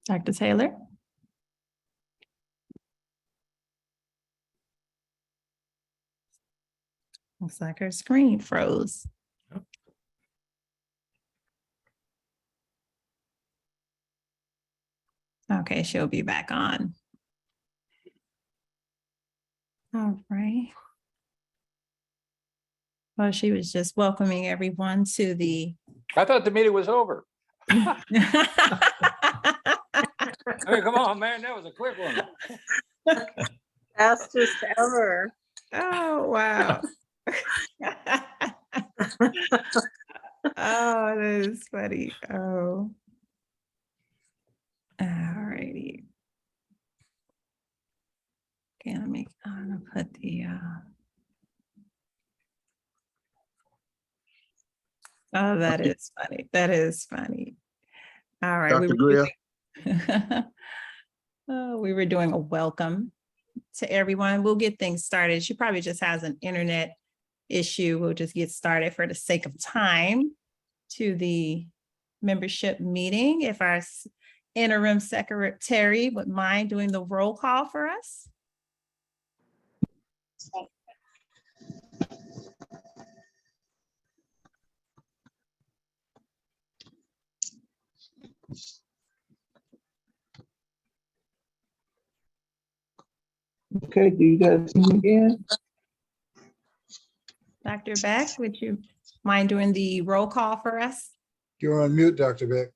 Dr. Taylor? Looks like her screen froze. Okay, she'll be back on. All right. Well, she was just welcoming everyone to the. I thought the meeting was over. I mean, come on, man, that was a quick one. Fastest ever. Oh, wow. Oh, that is funny. Oh. All righty. Okay, I'm gonna put the oh, that is funny. That is funny. All right. Dr. Greer. Oh, we were doing a welcome to everyone. We'll get things started. She probably just has an internet issue. We'll just get started for the sake of time to the membership meeting. If our interim secretary would mind doing the roll call for us. Okay, do you guys see me again? Dr. Beck, would you mind doing the roll call for us? You're on mute, Dr. Beck.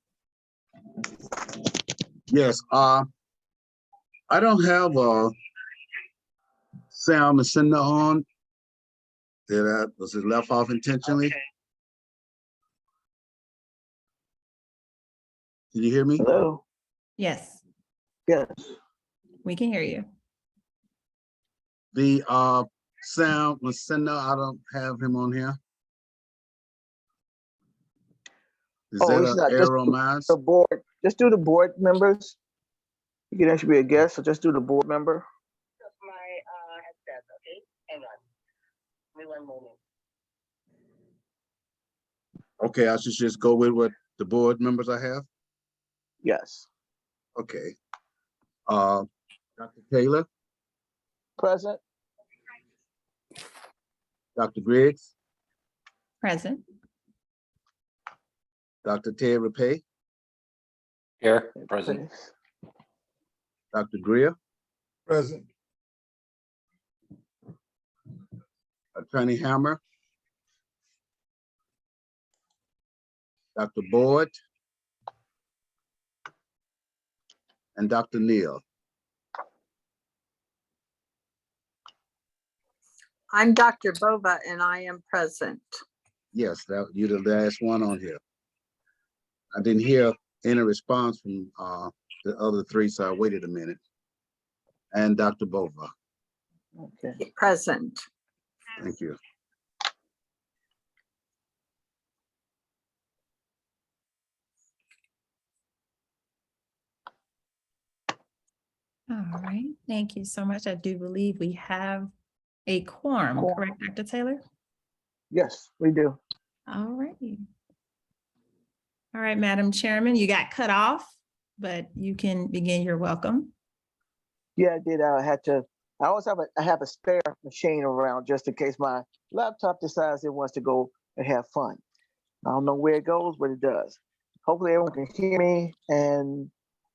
Yes, I don't have Sam Masinda on. Was it left off intentionally? Okay. Can you hear me? Hello? Yes, Yes. we can hear you. The Sam Masinda, I don't have him on here. Is Oh, that it's an not. error on mine? The board, just do the board members. You can actually be a guest, so just do the board member. My headset, okay? Hang on. Give me 1 moment. Okay, I should just go with what the board members I have? Yes. Okay. Dr. Taylor, Present? Dr. Griggs, Present. Dr. Ted Rapay, Here, present. Dr. Greer, Present. Attorney Hammer, Dr. Boyd, and Dr. Neal. I'm Dr. Bova and I am present. Yes, you're the last one on here. I didn't hear any response from the other three, so I waited a minute. And Dr. Bova. Okay. Present. Thank you. All right, thank you so much. I do believe we have a quorum, correct, Dr. Taylor? Yes, we do. All righty. All right, Madam Chairman, you got cut off, but you can begin your welcome. Yeah, I did. I always have a spare machine around just in case my laptop decides it wants to go and have fun. I don't know where it goes, but it does. Hopefully everyone can hear me. And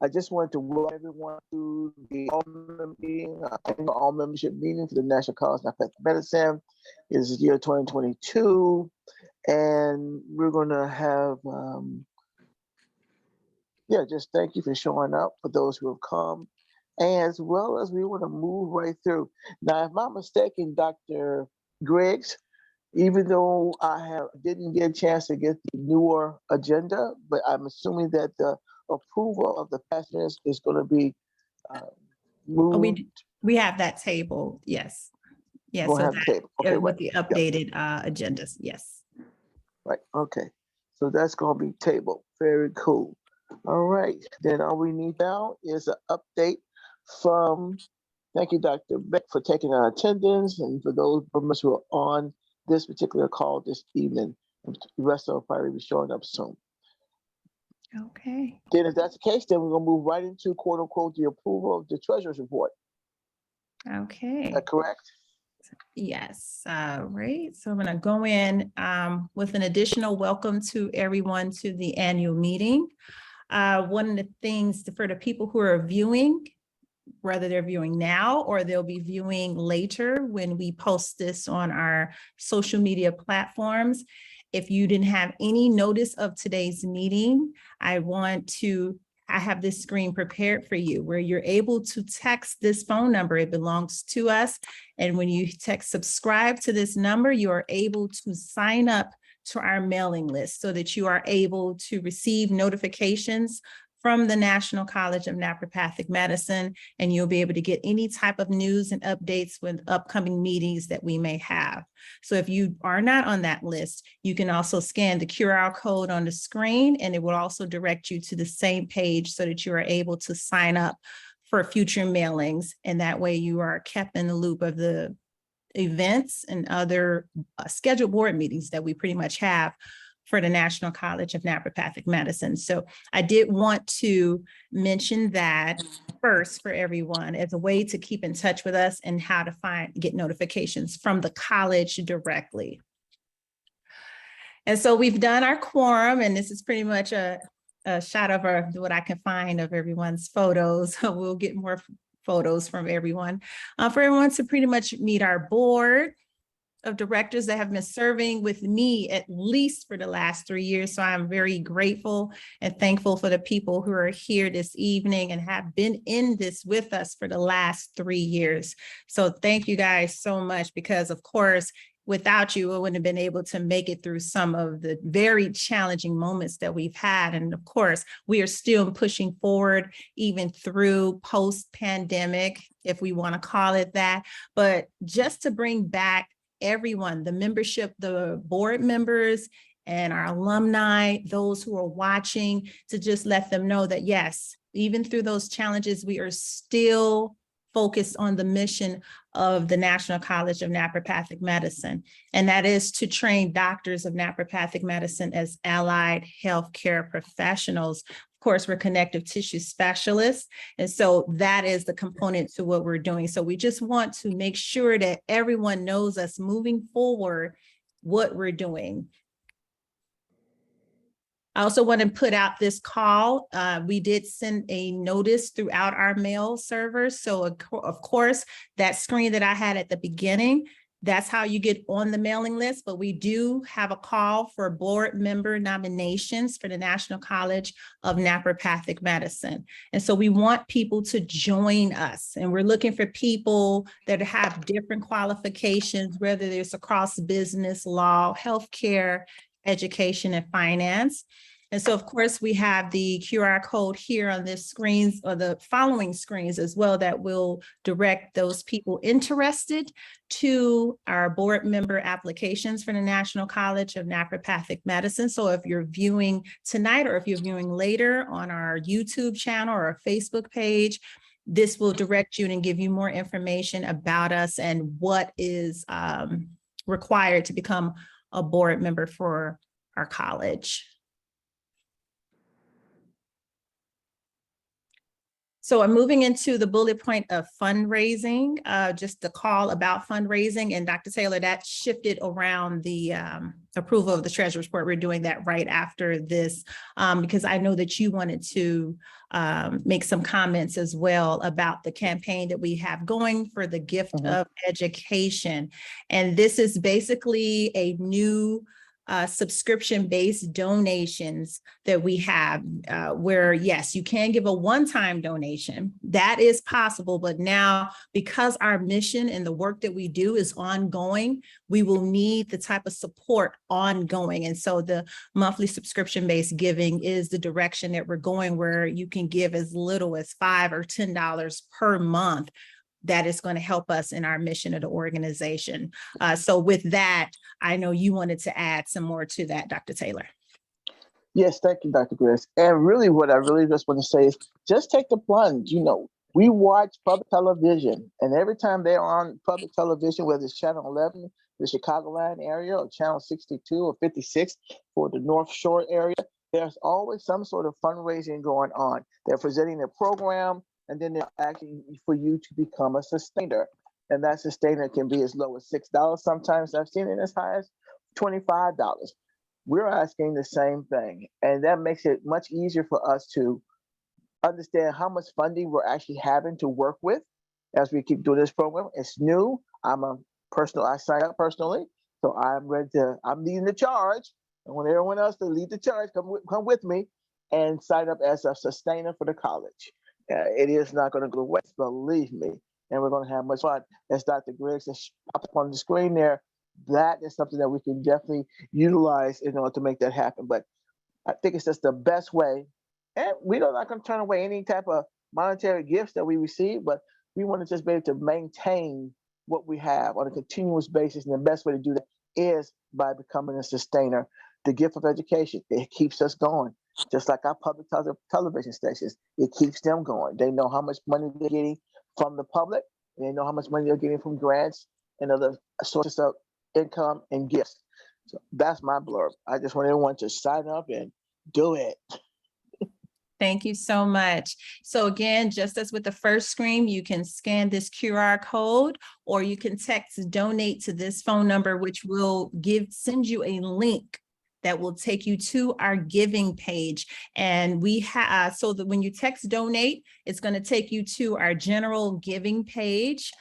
I just wanted to welcome everyone to the all membership meeting for the National College of Naturopathic Medicine. It is the year 2022. And we're going to have, just thank you for showing up for those who have come, as well as we want to move right through. Now, if I'm not mistaken, Dr. Griggs, even though I didn't get a chance to get the newer agenda, but I'm assuming that the approval of the past minutes is going to be moved. Oh, we have that table, yes. Yes, We'll so have the that, table. Okay, with right. the updated agendas, yes. Right, okay. So that's gonna be tabled. Very cool. All right, then all we need now is an update from, thank you, Dr. Beck, for taking our attendance, and for those members who are on this particular call this evening. The rest of them will probably be showing up soon. Okay. Then if that's the case, then we're gonna move right into quote unquote the approval of the treasurer's report. Is Okay. that correct? Yes, right. So I'm going to go in with an additional welcome to everyone to the annual meeting. One of the things for the people who are viewing, whether they're viewing now or they'll be viewing later when we post this on our social media platforms. If you didn't have any notice of today's meeting, I have this screen prepared for you where you're able to text this phone number. It belongs to us. And when you text subscribe to this number, you are able to sign up to our mailing list so that you are able to receive notifications from the National College of Naturopathic Medicine, and you'll be able to get any type of news and updates with upcoming meetings that we may have. So if you are not on that list, you can also scan the QR code on the screen, and it will also direct you to the same page so that you are able to sign up for future mailings. And that way you are kept in the loop of the events and other scheduled board meetings that we pretty much have for the National College of Naturopathic Medicine. So I did want to mention that first for everyone as a way to keep in touch with us and how to get notifications from the college directly. And so we've done our quorum, and this is pretty much a shot of what I can find of everyone's photos. We'll get more photos from everyone for everyone to pretty much meet our board of directors that have been serving with me at least for the last 3 years. So I'm very grateful and thankful for the people who are here this evening and have been in this with us for the last 3 years. So thank you guys so much, because of course, without you, I wouldn't have been able to make it through some of the very challenging moments that we've had. And of course, we are still pushing forward even through post-pandemic, if we want to call it that. But just to bring back everyone, the membership, the board members and our alumni, those who are watching, to just let them know that yes, even through those challenges, we are still focused on the mission of the National College of Naturopathic Medicine, and that is to train doctors of naturopathic medicine as allied healthcare professionals. Of course, we're connective tissue specialists, and so that is the component to what we're doing. So we just want to make sure that everyone knows us moving forward, what we're doing. I also want to put out this call. We did send a notice throughout our mail servers. So of course, that screen that I had at the beginning, that's how you get on the mailing list. But we do have a call for board member nominations for the National College of Naturopathic Medicine. And so we want people to join us. And we're looking for people that have different qualifications, whether it's across business, law, healthcare, education, and finance. And so, of course, we have the QR code here on this screens, or the following screens as well, that will direct those people interested to our board member applications for the National College of Naturopathic Medicine. So if you're viewing tonight, or if you're viewing later on our YouTube channel or our Facebook page, this will direct you and give you more information about us and what is required to become a board member for our college. So I'm moving into the bullet point of fundraising, just the call about fundraising. And Dr. Taylor, that shifted around the approval of the treasurer's report. We're doing that right after this, because I know that you wanted to make some comments as well about the campaign that we have going for the gift of education. And this is basically a new subscription-based donations that we have, where yes, you can give a one-time donation. That is possible, but now because our mission and the work that we do is ongoing, we will need the type of support ongoing. And so the monthly subscription-based giving is the direction that we're going, where you can give as little as $5 or $10 per month. That is going to help us in our mission of the organization. So with that, I know you wanted to add some more to that, Dr. Taylor. Yes, thank you, Dr. Grace. And really what I really just want to say is just take the plunge. You know, we watch public television, and every time they're on public television, whether it's Channel 11, the Chicagoland area, or Channel 62 or 56 for the North Shore area, there's always some sort of fundraising going on. They're presenting a program, and then they're asking for you to become a sustainer. And that sustainer can be as low as $6. Sometimes I've seen it as high as $25. We're asking the same thing. And that makes it much easier for us to understand how much funding we're actually having to work with as we keep doing this program. It's new. I signed up personally. So I'm leading the charge. And when everyone else to lead the charge, come with me and sign up as a sustainer for the college. It is not going to go waste, believe me. And we're going to have much fun. As Dr. Griggs has popped up on the screen there, that is something that we can definitely utilize in order to make that happen. But I think it's just the best way. And we're not going to turn away any type of monetary gifts that we receive, but we want to just be able to maintain what we have on a continuous basis. And the best way to do that is by becoming a sustainer. The gift of education, it keeps us going. Just like our public television stations, it keeps them going. They know how much money they're getting from the public, and they know how much money they're getting from grants and other sources of income and gifts. So that's my blurb. I just want everyone to sign up and do it. Thank you so much. So again, just as with the first screen, you can scan this QR code, or you can text donate to this phone number, which will send you a link that will take you to our giving page. And we have, so that when you text donate, it's going to take you to our general giving page.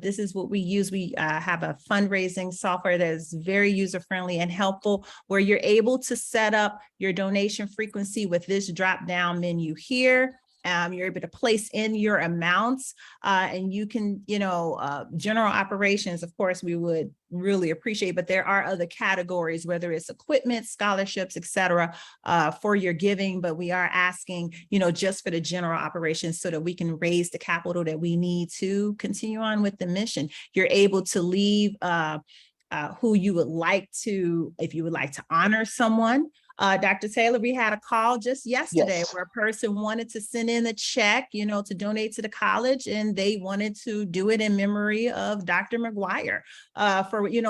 This is what we use. We have a fundraising software that is very user-friendly and helpful, where you're able to set up your donation frequency with this drop-down menu here. You're able to place in your amounts, and you can, general operations, of course, we would really appreciate, but there are other categories, whether it's equipment, scholarships, et cetera, for your giving. But we are asking, just for the general operations so that we can raise the capital that we need to continue on with the mission. You're able to leave who you would like to, if you would like to honor someone. Dr. Taylor, we had a call just yesterday Yes. where a person wanted to send in a check, to donate to the college, and they wanted to do it in memory of Dr. McGuire.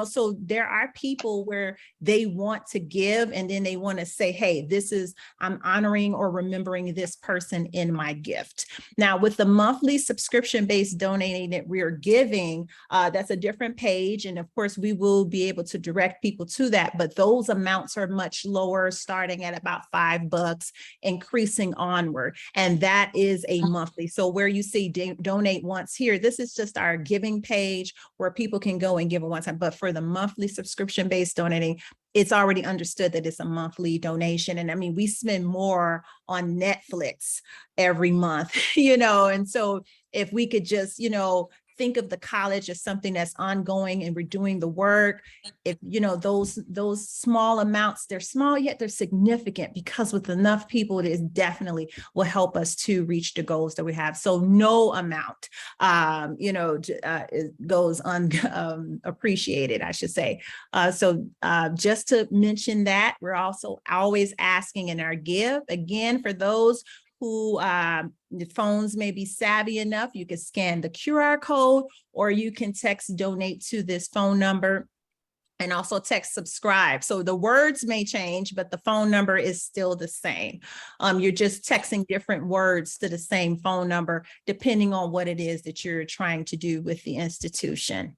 So there are people where they want to give, and then they want to say, hey, I'm honoring or remembering this person in my gift. Now, with the monthly subscription-based donating that we're giving, that's a different page. And of course, we will be able to direct people to that, but those amounts are much lower, starting at about $5, increasing onward. And that is a monthly. So where you see donate once here, this is just our giving page where people can go and give at one time. But for the monthly subscription-based donating, it's already understood that it's a monthly donation. And I mean, we spend more on Netflix every month, and so if we could just, think of the college as something that's ongoing and we're doing the work. If, those small amounts, they're small, yet they're significant, because with enough people, it is definitely will help us to reach the goals that we have. So no amount, goes unappreciated, I should say. So just to mention that, we're also always asking in our give, again, for those who the phones may be savvy enough, you can scan the QR code, or you can text donate to this phone number, and also text subscribe. So the words may change, but the phone number is still the same. You're just texting different words to the same phone number, depending on what it is that you're trying to do with the institution.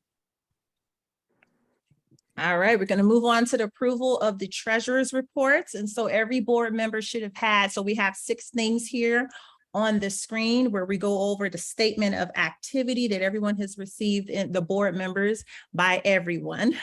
All right, we're going to move on to the approval of the treasurer's reports. And so every board member should have had, so we have 6 things here on the screen where we go over the statement of activity that everyone has received, in the board members, by everyone.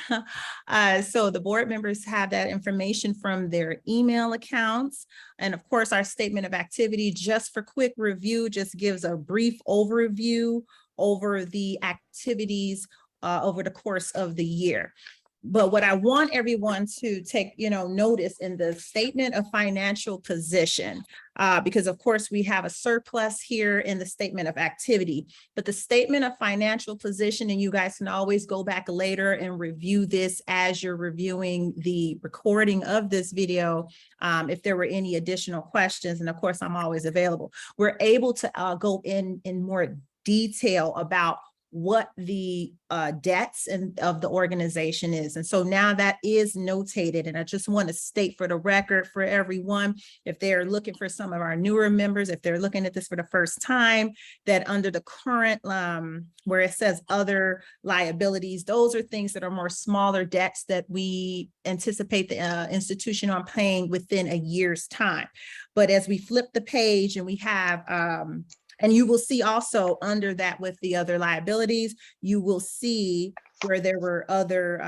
So the board members have that information from their email accounts. And of course, our statement of activity, just for quick review, just gives a brief overview over the activities over the course of the year. But what I want everyone to take, notice in the statement of financial position, because of course we have a surplus here in the statement of activity, but the statement of financial position, and you guys can always go back later and review this as you're reviewing the recording of this video, if there were any additional questions. And of course, I'm always available. We're able to go in more detail about what the debts of the organization is. And so now that is notated. And I just want to state for the record for everyone, if they're looking for some of our newer members, if they're looking at this for the first time, that under the current where it says other liabilities, those are things that are more smaller debts that we anticipate the institution on paying within a year's time. But as we flip the page and we have and you will see also under that with the other liabilities, you will see where there were other,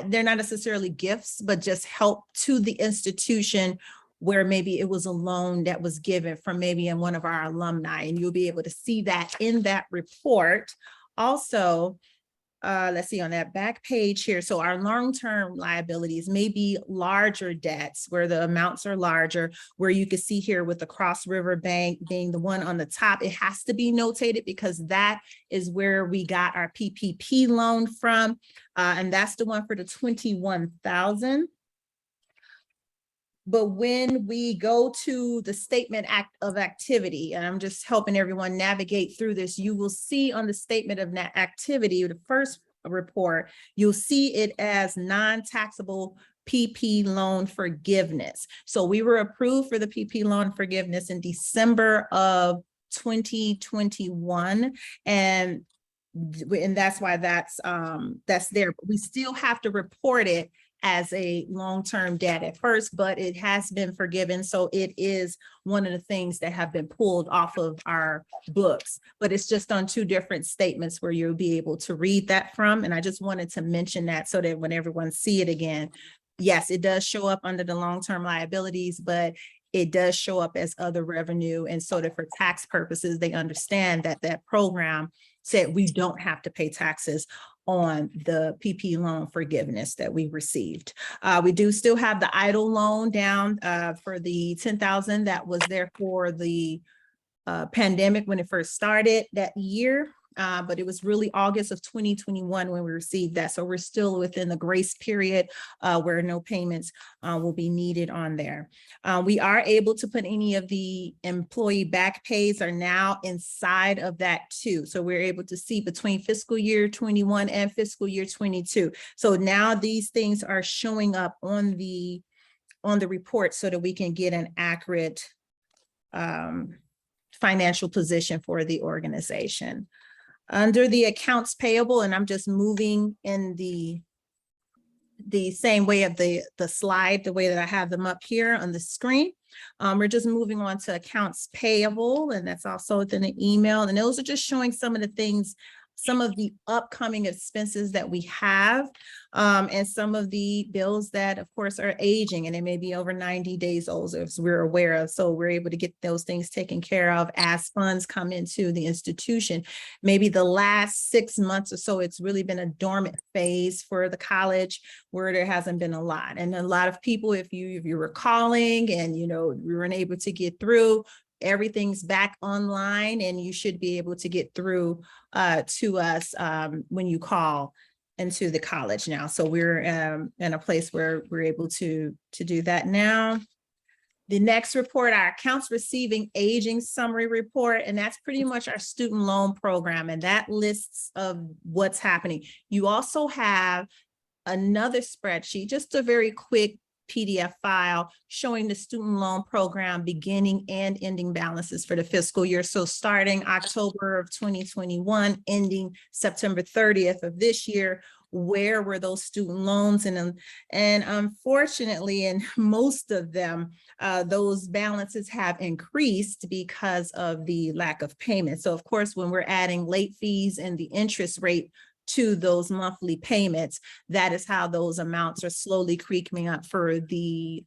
they're not necessarily gifts, but just help to the institution where maybe it was a loan that was given from maybe in one of our alumni, and you'll be able to see that in that report. Also, let's see on that back page here. So our long-term liabilities may be larger debts where the amounts are larger, where you can see here with the Cross River Bank being the one on the top, it has to be notated because that is where we got our PPP loan from. And that's the one for the 21,000. But when we go to the statement of activity, and I'm just helping everyone navigate through this, you will see on the statement of activity, the first report, you'll see it as non-taxable PP loan forgiveness. So we were approved for the PP loan forgiveness in December of 2021. And that's why that's there. But we still have to report it as a long-term debt at first, but it has been forgiven. So it is one of the things that have been pulled off of our books, but it's just on two different statements where you'll be able to read that from. And I just wanted to mention that so that when everyone see it again, yes, it does show up under the long-term liabilities, but it does show up as other revenue. And so that for tax purposes, they understand that that program said we don't have to pay taxes on the PP loan forgiveness that we received. We do still have the idle loan down for the 10,000 that was there for the pandemic when it first started that year. But it was really August of 2021 when we received that. So we're still within the grace period where no payments will be needed on there. We are able to put any of the employee back pays are now inside of that too. So we're able to see between fiscal year 21 and fiscal year 22. So now these things are showing up on the report so that we can get an accurate financial position for the organization. Under the accounts payable, and I'm just moving in the same way of the slide, the way that I have them up here on the screen. We're just moving on to accounts payable, and that's also within the email. And those are just showing some of the things, some of the upcoming expenses that we have, and some of the bills that of course are aging and they may be over 90 days old, as we're aware of. So we're able to get those things taken care of as funds come into the institution. Maybe the last 6 months or so, it's really been a dormant phase for the college where there hasn't been a lot. And a lot of people, if you were calling and we weren't able to get through, everything's back online and you should be able to get through to us when you call into the college now. So we're in a place where we're able to do that now. The next report, our accounts receiving aging summary report, and that's pretty much our student loan program, and that lists of what's happening. You also have another spreadsheet, just a very quick PDF file showing the student loan program beginning and ending balances for the fiscal year. So starting October of 2021, ending September 30th of this year, where were those student loans? And unfortunately, in most of them, those balances have increased because of the lack of payment. So of course, when we're adding late fees and the interest rate to those monthly payments, that is how those amounts are slowly creeping up for the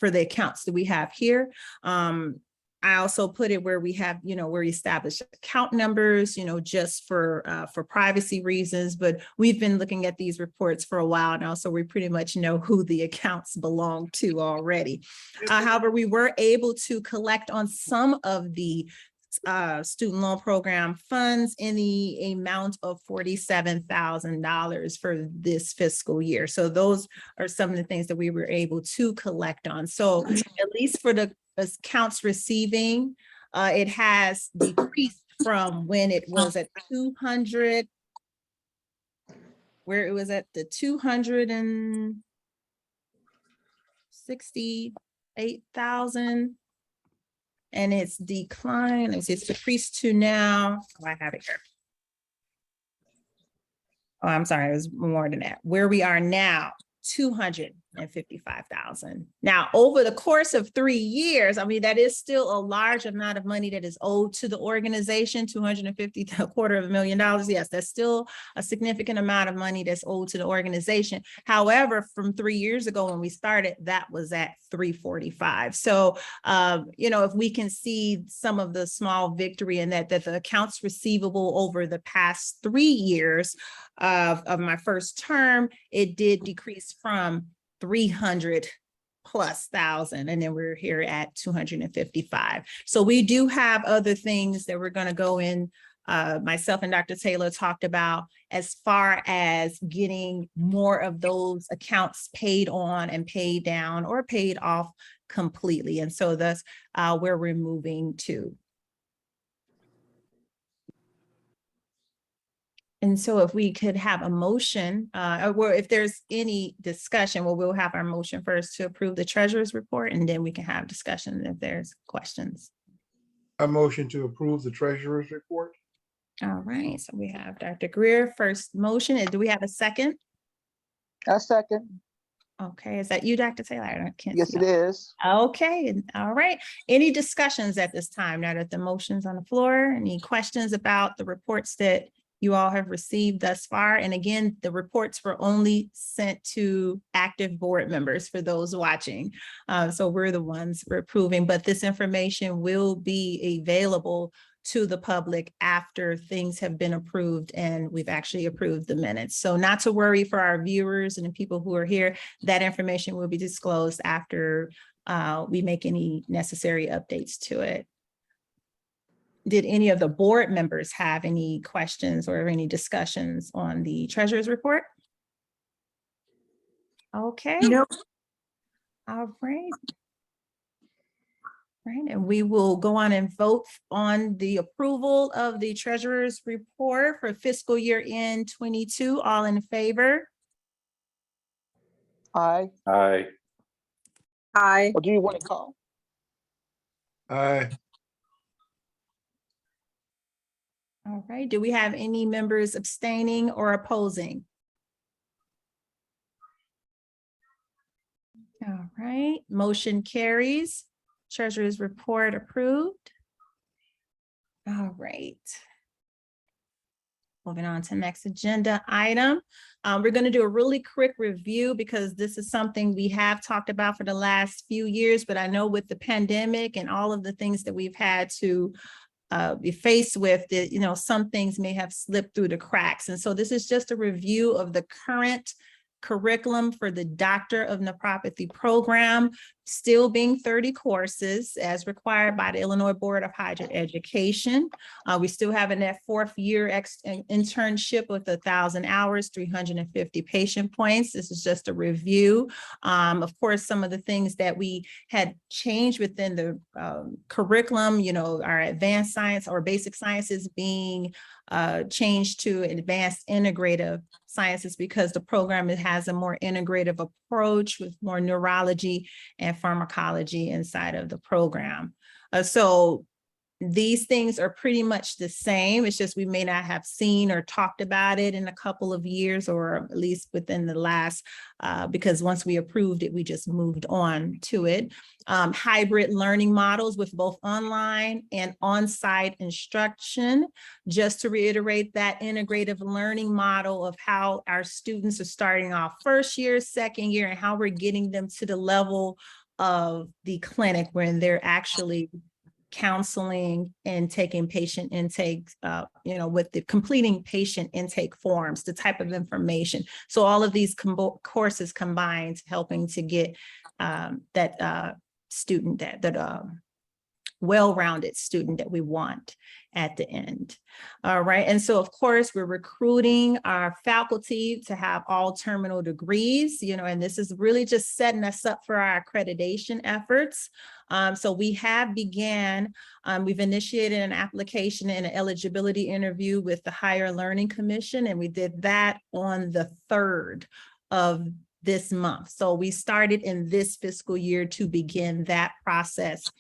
accounts that we have here. I also put it where we have, where we establish account numbers, just for privacy reasons, but we've been looking at these reports for a while now, so we pretty much know who the accounts belong to already. However, we were able to collect on some of the student loan program funds in the amount of $47,000 for this fiscal year. So those are some of the things that we were able to collect on. So at least for the accounts receiving, it has decreased from when it was at 200, where it was at the 268,000. And it's declined, it's decreased to now, oh, I have it here. Oh, I'm sorry, it was more than that. Where we are now, 255,000. Now, over the course of 3 years, I mean, that is still a large amount of money that is owed to the organization, 250, $250,000. Yes, that's still a significant amount of money that's owed to the organization. However, from 3 years ago when we started, that was at 345. So, you know, if we can see some of the small victory in that the accounts receivable over the past 3 years of my first term, it did decrease from 300 plus thousand, and then we're here at 255. So we do have other things that we're going to go in. Myself and Dr. Taylor talked about as far as getting more of those accounts paid on and paid down or paid off completely. And so that's where we're moving to. And so if we could have a motion, or if there's any discussion, well, we'll have our motion first to approve the treasurer's report, and then we can have discussion if there's questions. I motion to approve the treasurer's report. All right, so we have Dr. Greer, first motion. And do we have a second? I second. Okay, is that you, Dr. Taylor? I can't Yes, see. it is. Okay, all right. Any discussions at this time now that the motion's on the floor? Any questions about the reports that you all have received thus far? And again, the reports were only sent to active board members for those watching. So we're the ones we're approving, but this information will be available to the public after things have been approved and we've actually approved the minutes. So not to worry for our viewers and the people who are here, that information will be disclosed after we make any necessary updates to it. Did any of the board members have any questions or any discussions on the treasurer's report? Okay. No. All right. Right, and we will go on and vote on the approval of the treasurer's report for fiscal year end 22. All in favor? Aye. Aye. Aye. Or do you want to call? Aye. All right, do we have any members abstaining or opposing? All right, motion carries. Treasurer's report approved. All right. Moving on to next agenda item. We're going to do a really quick review because this is something we have talked about for the last few years, but I know with the pandemic and all of the things that we've had to be faced with, that, you know, some things may have slipped through the cracks. And so this is just a review of the current curriculum for the Doctor of Nephropathy program, still being 30 courses as required by the Illinois Board of Higher Education. We still have in that 4th year internship with 1,000 hours, 350 patient points. This is just a review. Of course, some of the things that we had changed within the curriculum, you know, our advanced science or basic sciences being changed to advanced integrative sciences because the program has a more integrative approach with more neurology and pharmacology inside of the program. So these things are pretty much the same. It's just we may not have seen or talked about it in a couple of years, or at least within the last, because once we approved it, we just moved on to it. Hybrid learning models with both online and on-site instruction. Just to reiterate, that integrative learning model of how our students are starting off first year, second year, and how we're getting them to the level of the clinic when they're actually counseling and taking patient intake, you know, with the completing patient intake forms, the type of information. So all of these courses combined helping to get that student that well-rounded student that we want at the end. All right. And so, of course, we're recruiting our faculty to have all terminal degrees, and this is really just setting us up for our accreditation efforts. So we have we've initiated an application and an eligibility interview with the Higher Learning Commission, and we did that on the 3rd of this month. So we started in this fiscal year to begin that process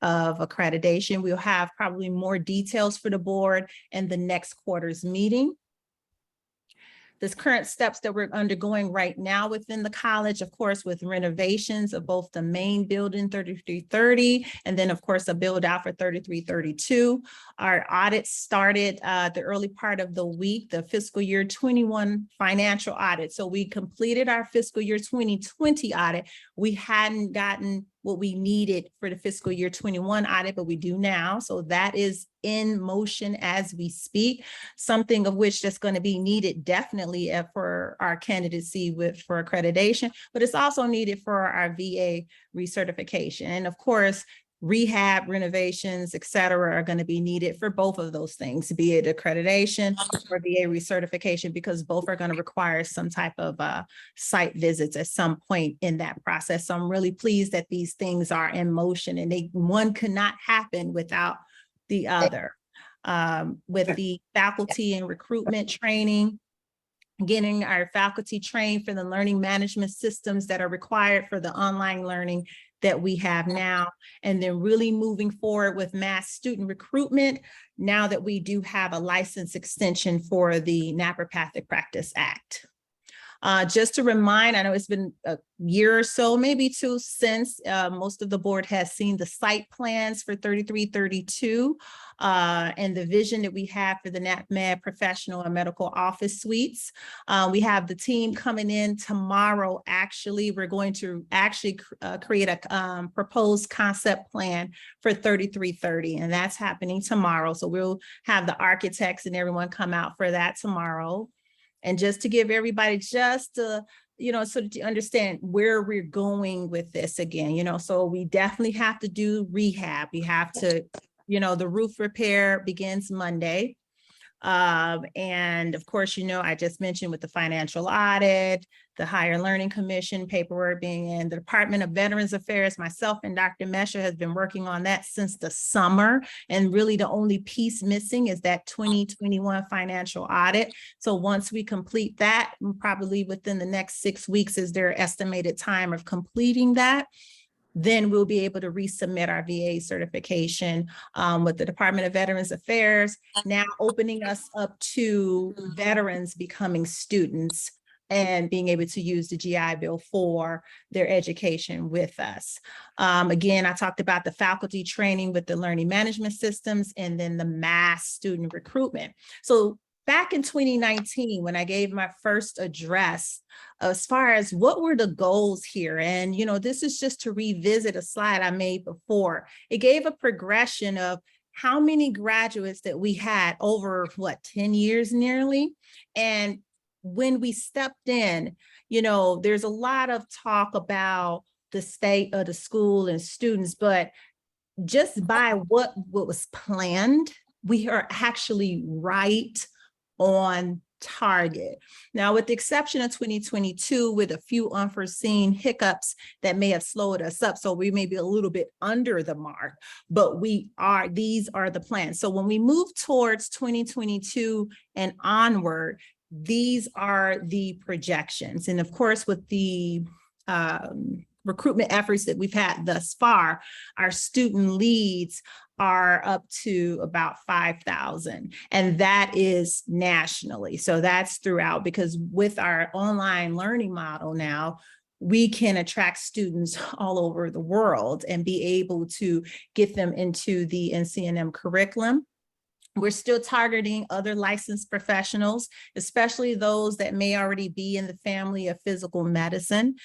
of accreditation. We'll have probably more details for the board in the next quarter's meeting. There's current steps that we're undergoing right now within the college, of course, with renovations of both the main building 3330 and then, of course, a build out for 3332. Our audit started the early part of the week, the fiscal year 21 financial audit. So we completed our fiscal year 2020 audit. We hadn't gotten what we needed for the fiscal year 21 audit, but we do now. So that is in motion as we speak, something of which that's going to be needed definitely for our candidacy for accreditation, but it's also needed for our VA recertification. And of course, rehab, renovations, et cetera, are going to be needed for both of those things, be it accreditation or VA recertification, because both are going to require some type of site visits at some point in that process. So I'm really pleased that these things are in motion, and one could not happen without the other. With the faculty and recruitment training, getting our faculty trained for the learning management systems that are required for the online learning that we have now, and then really moving forward with mass student recruitment now that we do have a license extension for the Naturopathic Practice Act. Just to remind, I know it's been a year or so, maybe two, since most of the board has seen the site plans for 3332 and the vision that we have for the NatMed professional and medical office suites. We have the team coming in tomorrow. Actually, we're going to create a proposed concept plan for 3330, and that's happening tomorrow. So we'll have the architects and everyone come out for that tomorrow. And just to give everybody so that you understand where we're going with this again, so we definitely have to do rehab. We have to, the roof repair begins Monday. And of course, I just mentioned with the financial audit, the Higher Learning Commission paperwork being in the Department of Veterans Affairs, myself and Dr. Mesha has been working on that since the summer. And really the only piece missing is that 2021 financial audit. So once we complete that, probably within the next 6 weeks is their estimated time of completing that, then we'll be able to resubmit our VA certification with the Department of Veterans Affairs, now opening us up to veterans becoming students and being able to use the GI Bill for their education with us. Again, I talked about the faculty training with the learning management systems and then the mass student recruitment. So back in 2019, when I gave my first address, as far as what were the goals here, and this is just to revisit a slide I made before. It gave a progression of how many graduates that we had over 10 years nearly. And when we stepped in, there's a lot of talk about the state of the school and students, but just by what was planned, we are actually right on target. Now, with the exception of 2022, with a few unforeseen hiccups that may have slowed us up, so we may be a little bit under the mark, but these are the plans. So when we move towards 2022 and onward, these are the projections. And of course, with the recruitment efforts that we've had thus far, our student leads are up to about 5,000, and that is nationally. So that's throughout, because with our online learning model now, we can attract students all over the world and be able to get them into the NCNM curriculum. We're still targeting other licensed professionals, especially those that may already be in the family of physical medicine.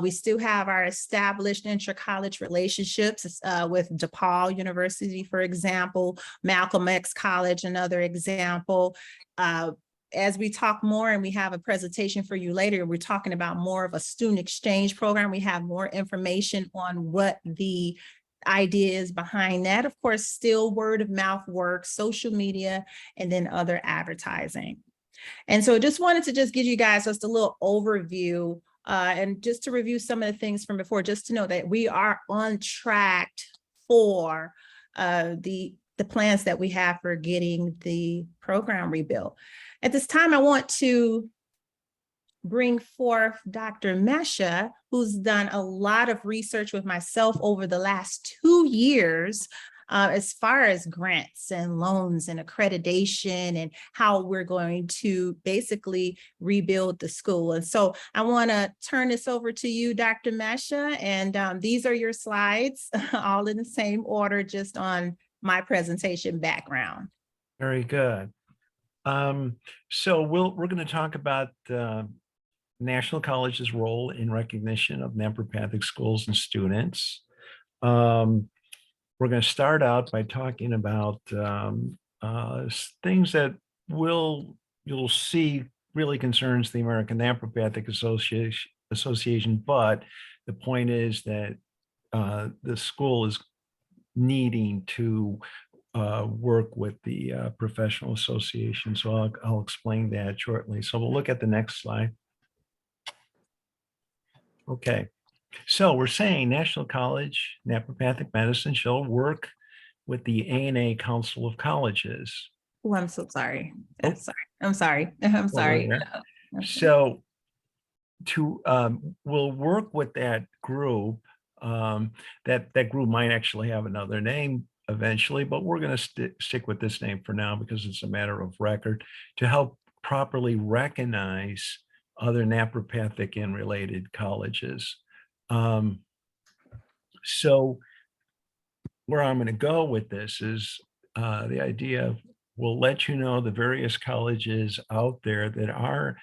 We still have our established intra-college relationships with DePaul University, for example, Malcolm X College, another example. As we talk more, and we have a presentation for you later, we're talking about more of a student exchange program. We have more information on what the idea is behind that. Of course, still word of mouth work, social media, and then other advertising. And so just wanted to just give you guys just a little overview and just to review some of the things from before, just to know that we are on track for the plans that we have for getting the program rebuilt. At this time, I want to bring forth Dr. Mesha, who's done a lot of research with myself over the last 2 years as far as grants and loans and accreditation and how we're going to basically rebuild the school. And so I want to turn this over to you, Dr. Mesha, and these are your slides, all in the same order, just on my presentation background. Very good. So we're going to talk about National College's role in recognition of naturopathic schools and students. We're going to start out by talking about things that you'll see really concerns the American Naturopathic Association, but the point is that the school is needing to work with the professional association. So I'll explain that shortly. So we'll look at the next slide. Okay, so we're saying National College Naturopathic Medicine shall work with the ANA Council of Colleges. Oh, I'm so sorry. Oh. I'm sorry. I'm sorry. So we'll work with that group. That group might actually have another name eventually, but we're going to stick with this name for now because it's a matter of record, to help properly recognize other naturopathic and related colleges. So where I'm going to go with this is the idea of we'll let you know the various colleges out there that are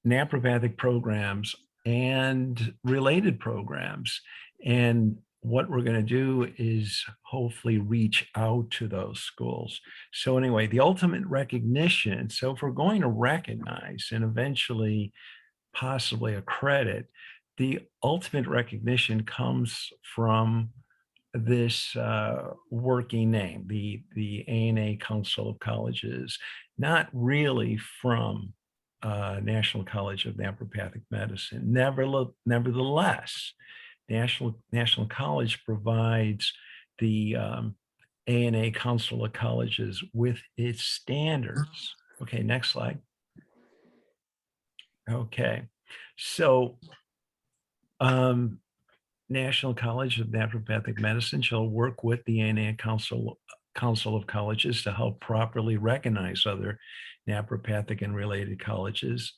naturopathic programs and related programs. And what we're going to do is hopefully reach out to those schools. So anyway, the ultimate recognition. So if we're going to recognize and eventually possibly accredit, the ultimate recognition comes from this working name, the ANA Council of Colleges, not really from National College of Naturopathic Medicine. Nevertheless, National College provides the ANA Council of Colleges with its standards. Okay, next slide. Okay, so National College of Naturopathic Medicine shall work with the ANA Council of Colleges to help properly recognize other naturopathic and related colleges.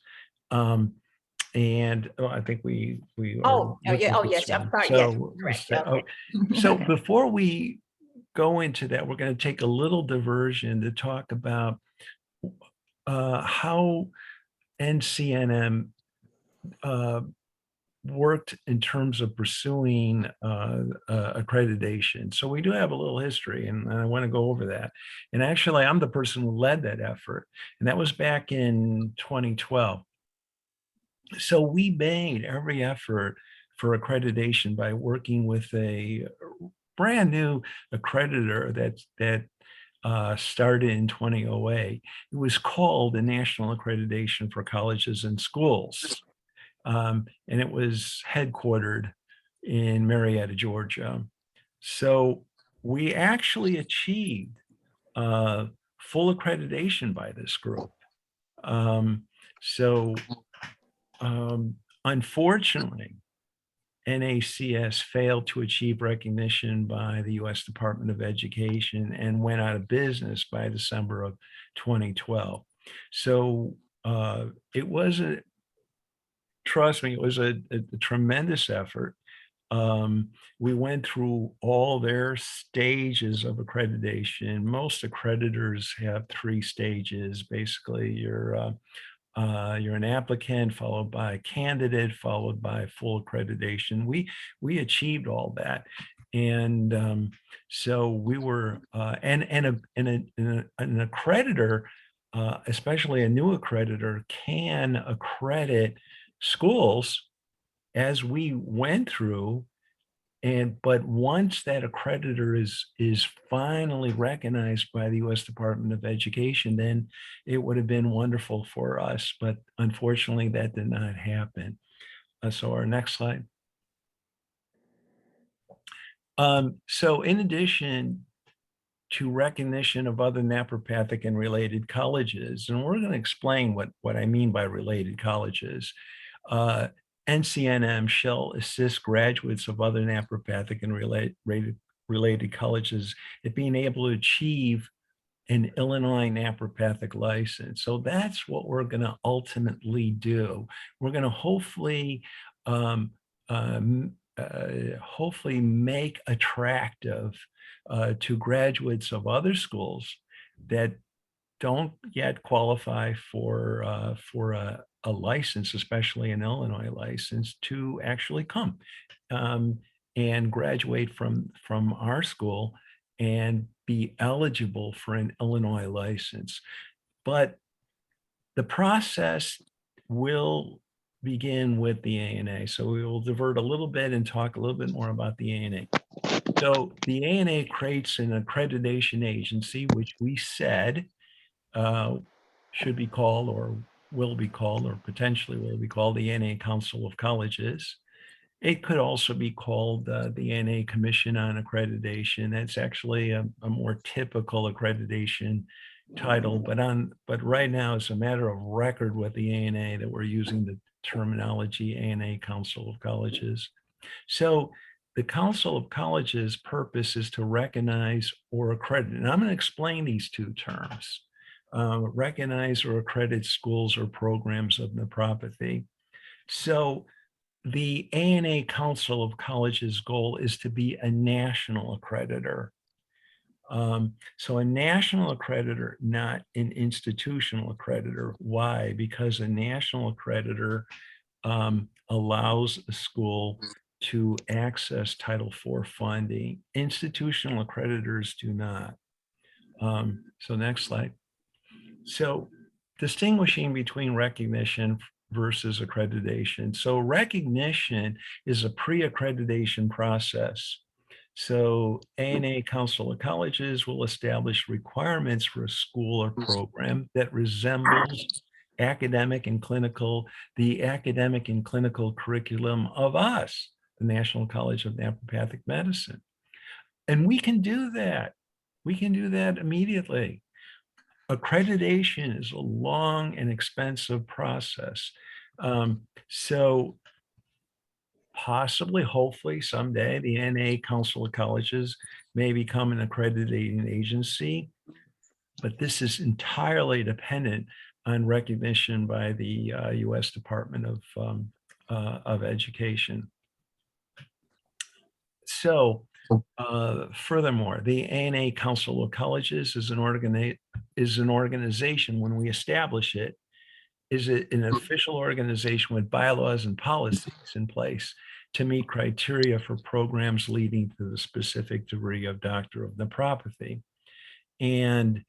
And I think we are. Yes. I'm sorry. So, Yes, correct. Okay. So before we go into that, we're going to take a little diversion to talk about how NCNM worked in terms of pursuing accreditation. So we do have a little history, and I want to go over that. And actually, I'm the person who led that effort, and that was back in 2012. So we made every effort for accreditation by working with a brand new accreditor that started in 2008. It was called the National Accreditation for Colleges and Schools. And it was headquartered in Marietta, Georgia. So we actually achieved full accreditation by this group. Unfortunately, NACS failed to achieve recognition by the U.S. Department of Education and went out of business by December of 2012. So it was trust me, it was a tremendous effort. We went through all their stages of accreditation. Most accreditors have 3 stages. Basically, you're an applicant, followed by a candidate, followed by full accreditation. We achieved all that, and so we were an accreditor, especially a new accreditor, can accredit schools. As we went through, But once that accreditor is finally recognized by the U.S. Department of Education, then it would have been wonderful for us. But unfortunately, that did not happen. So our next slide. So in addition to recognition of other naturopathic and related colleges, and we're going to explain what I mean by related colleges, NCNM shall assist graduates of other naturopathic and related colleges at being able to achieve an Illinois naturopathic license. So that's what we're going to ultimately do. We're going to hopefully hopefully make attractive to graduates of other schools that don't yet qualify for a license, especially an Illinois license, to actually come and graduate from our school and be eligible for an Illinois license. But the process will begin with the ANA. So we will divert a little bit and talk a little bit more about the ANA. So the ANA creates an accreditation agency, which we said should be called or will be called or potentially will be called the ANA Council of Colleges. It could also be called the ANA Commission on Accreditation. That's actually a more typical accreditation title, but right now it's a matter of record with the ANA that we're using the terminology ANA Council of Colleges. So the Council of Colleges' purpose is to recognize or accredit, and I'm going to explain these two terms, recognize or accredit schools or programs of naturopathy. So the ANA Council of Colleges' goal is to be a national accreditor. So a national accreditor, not an institutional accreditor. Why? Because a national accreditor allows a school to access Title IV funding. Institutional accreditors do not. So next slide. So distinguishing between recognition versus accreditation. So recognition is a pre-accreditation process. So ANA Council of Colleges will establish requirements for a school or program that resembles the academic and clinical curriculum of us, the National College of Naturopathic Medicine. And we can do that. We can do that immediately. Accreditation is a long and expensive process. So possibly, hopefully someday, the NA Council of Colleges may become an accrediting agency, but this is entirely dependent on recognition by the U.S. Department of Education. So furthermore, the ANA Council of Colleges is an organization, when we establish it, is an official organization with bylaws and policies in place to meet criteria for programs leading to the specific degree of Doctor of Naturopathy. And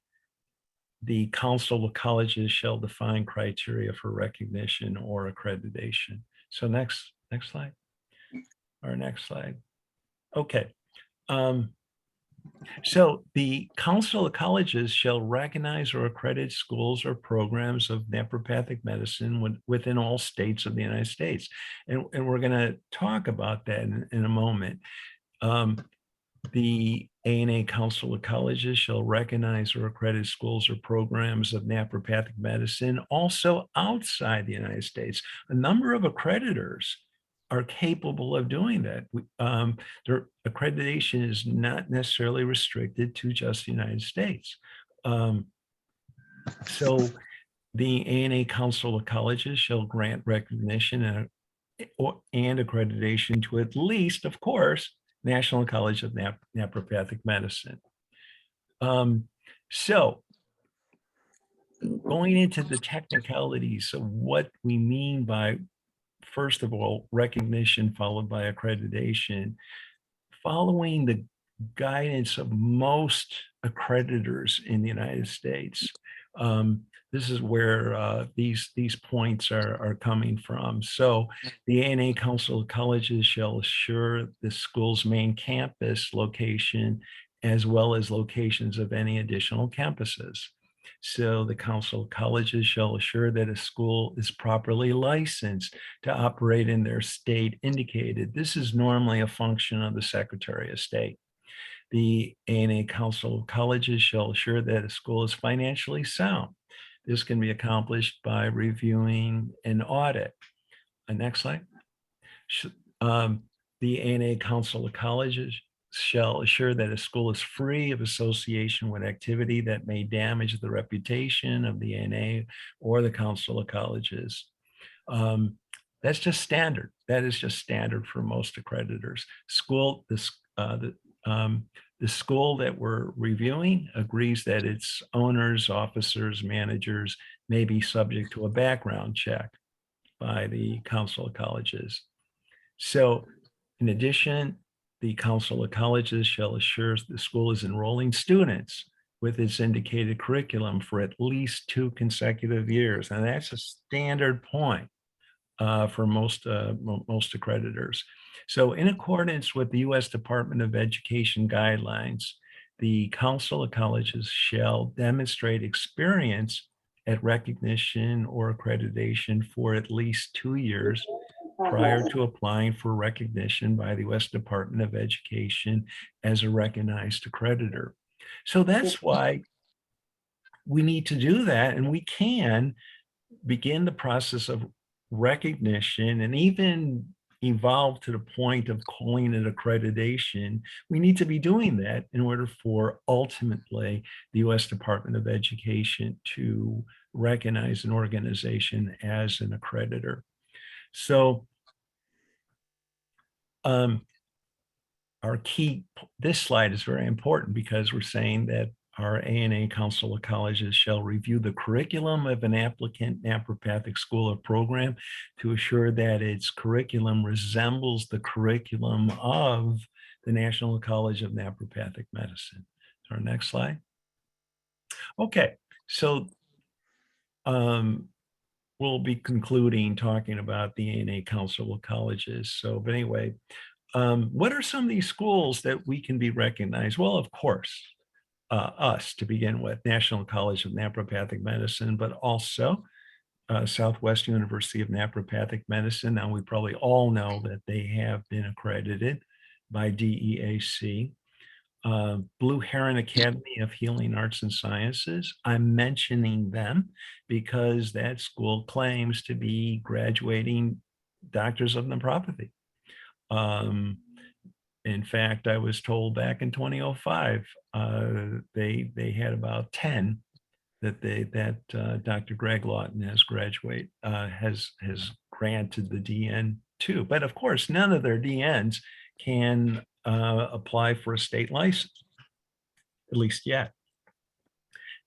the Council of Colleges shall define criteria for recognition or accreditation. So next slide, or next slide. Okay. So the Council of Colleges shall recognize or accredit schools or programs of naturopathic medicine within all states of the United States. And we're going to talk about that in a moment. The ANA Council of Colleges shall recognize or accredit schools or programs of naturopathic medicine also outside the United States. A number of accreditors are capable of doing that. Their accreditation is not necessarily restricted to just the United States. So the ANA Council of Colleges shall grant recognition and accreditation to at least, of course, National College of Naturopathic Medicine. So going into the technicalities of what we mean by, first of all, recognition followed by accreditation, following the guidance of most accreditors in the United States, This is where these points are coming from. So the ANA Council of Colleges shall assure the school's main campus location as well as locations of any additional campuses. So the Council of Colleges shall assure that a school is properly licensed to operate in their state indicated. This is normally a function of the Secretary of State. The ANA Council of Colleges shall assure that a school is financially sound. This can be accomplished by reviewing an audit. Next slide. The ANA Council of Colleges shall assure that a school is free of association with activity that may damage the reputation of the ANA or the Council of Colleges. That's just standard. That is just standard for most accreditors. The school that we're reviewing agrees that its owners, officers, managers may be subject to a background check by the Council of Colleges. So in addition, the Council of Colleges shall assure the school is enrolling students with its indicated curriculum for at least 2 consecutive years. And that's a standard point for most accreditors. So in accordance with the U.S. Department of Education guidelines, the Council of Colleges shall demonstrate experience at recognition or accreditation for at least 2 years prior to applying for recognition by the U.S. Department of Education as a recognized accreditor. So that's why we need to do that, and we can begin the process of recognition and even evolve to the point of calling it accreditation. We need to be doing that in order for ultimately the U.S. Department of Education to recognize an organization as an accreditor. So this slide is very important because we're saying that our ANA Council of Colleges shall review the curriculum of an applicant naturopathic school or program to assure that its curriculum resembles the curriculum of the National College of Naturopathic Medicine. So our next slide. Okay, so we'll be concluding talking about the ANA Council of Colleges. So, but anyway, what are some of these schools that we can be recognized? Well, of course, us to begin with, National College of Naturopathic Medicine, but also Southwest University of Naturopathic Medicine. Now, we probably all know that they have been accredited by DEAC. Blue Heron Academy of Healing Arts and Sciences. I'm mentioning them because that school claims to be graduating doctors of naturopathy. In fact, I was told back in 2005, they had about 10 that Dr. Greg Lawton has granted the DN to. But of course, none of their DNs can apply for a state license, at least yet.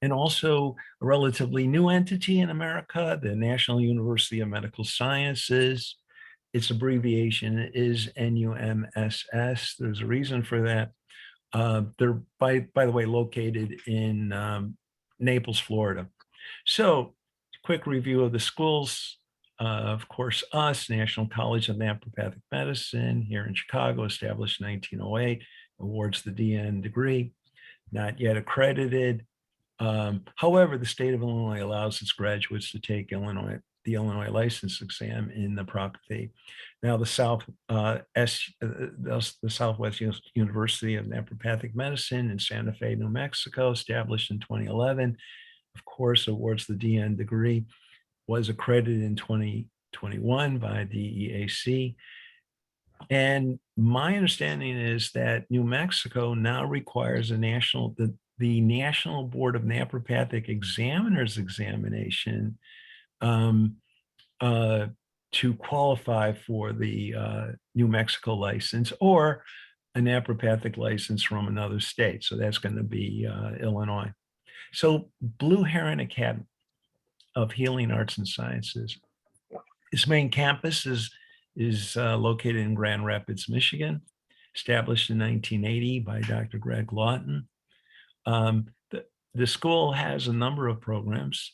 And also a relatively new entity in America, the National University of Medical Sciences. Its abbreviation is NUMSS. There's a reason for that. They're, by the way, located in Naples, Florida. So quick review of the schools. Of course, us, National College of Naturopathic Medicine here in Chicago, established in 1908, awards the DN degree, not yet accredited. However, the state of Illinois allows its graduates to take the Illinois license exam in naturopathy. Now, the Southwest University of Naturopathic Medicine in Santa Fe, New Mexico, established in 2011, of course, awards the DN degree, was accredited in 2021 by DEAC. And my understanding is that New Mexico now requires the National Board of Naturopathic Examiners examination to qualify for the New Mexico license or a naturopathic license from another state. So that's going to be Illinois. So Blue Heron Academy of Healing Arts and Sciences. Its main campus is located in Grand Rapids, Michigan, established in 1980 by Dr. Greg Lawton. The school has a number of programs.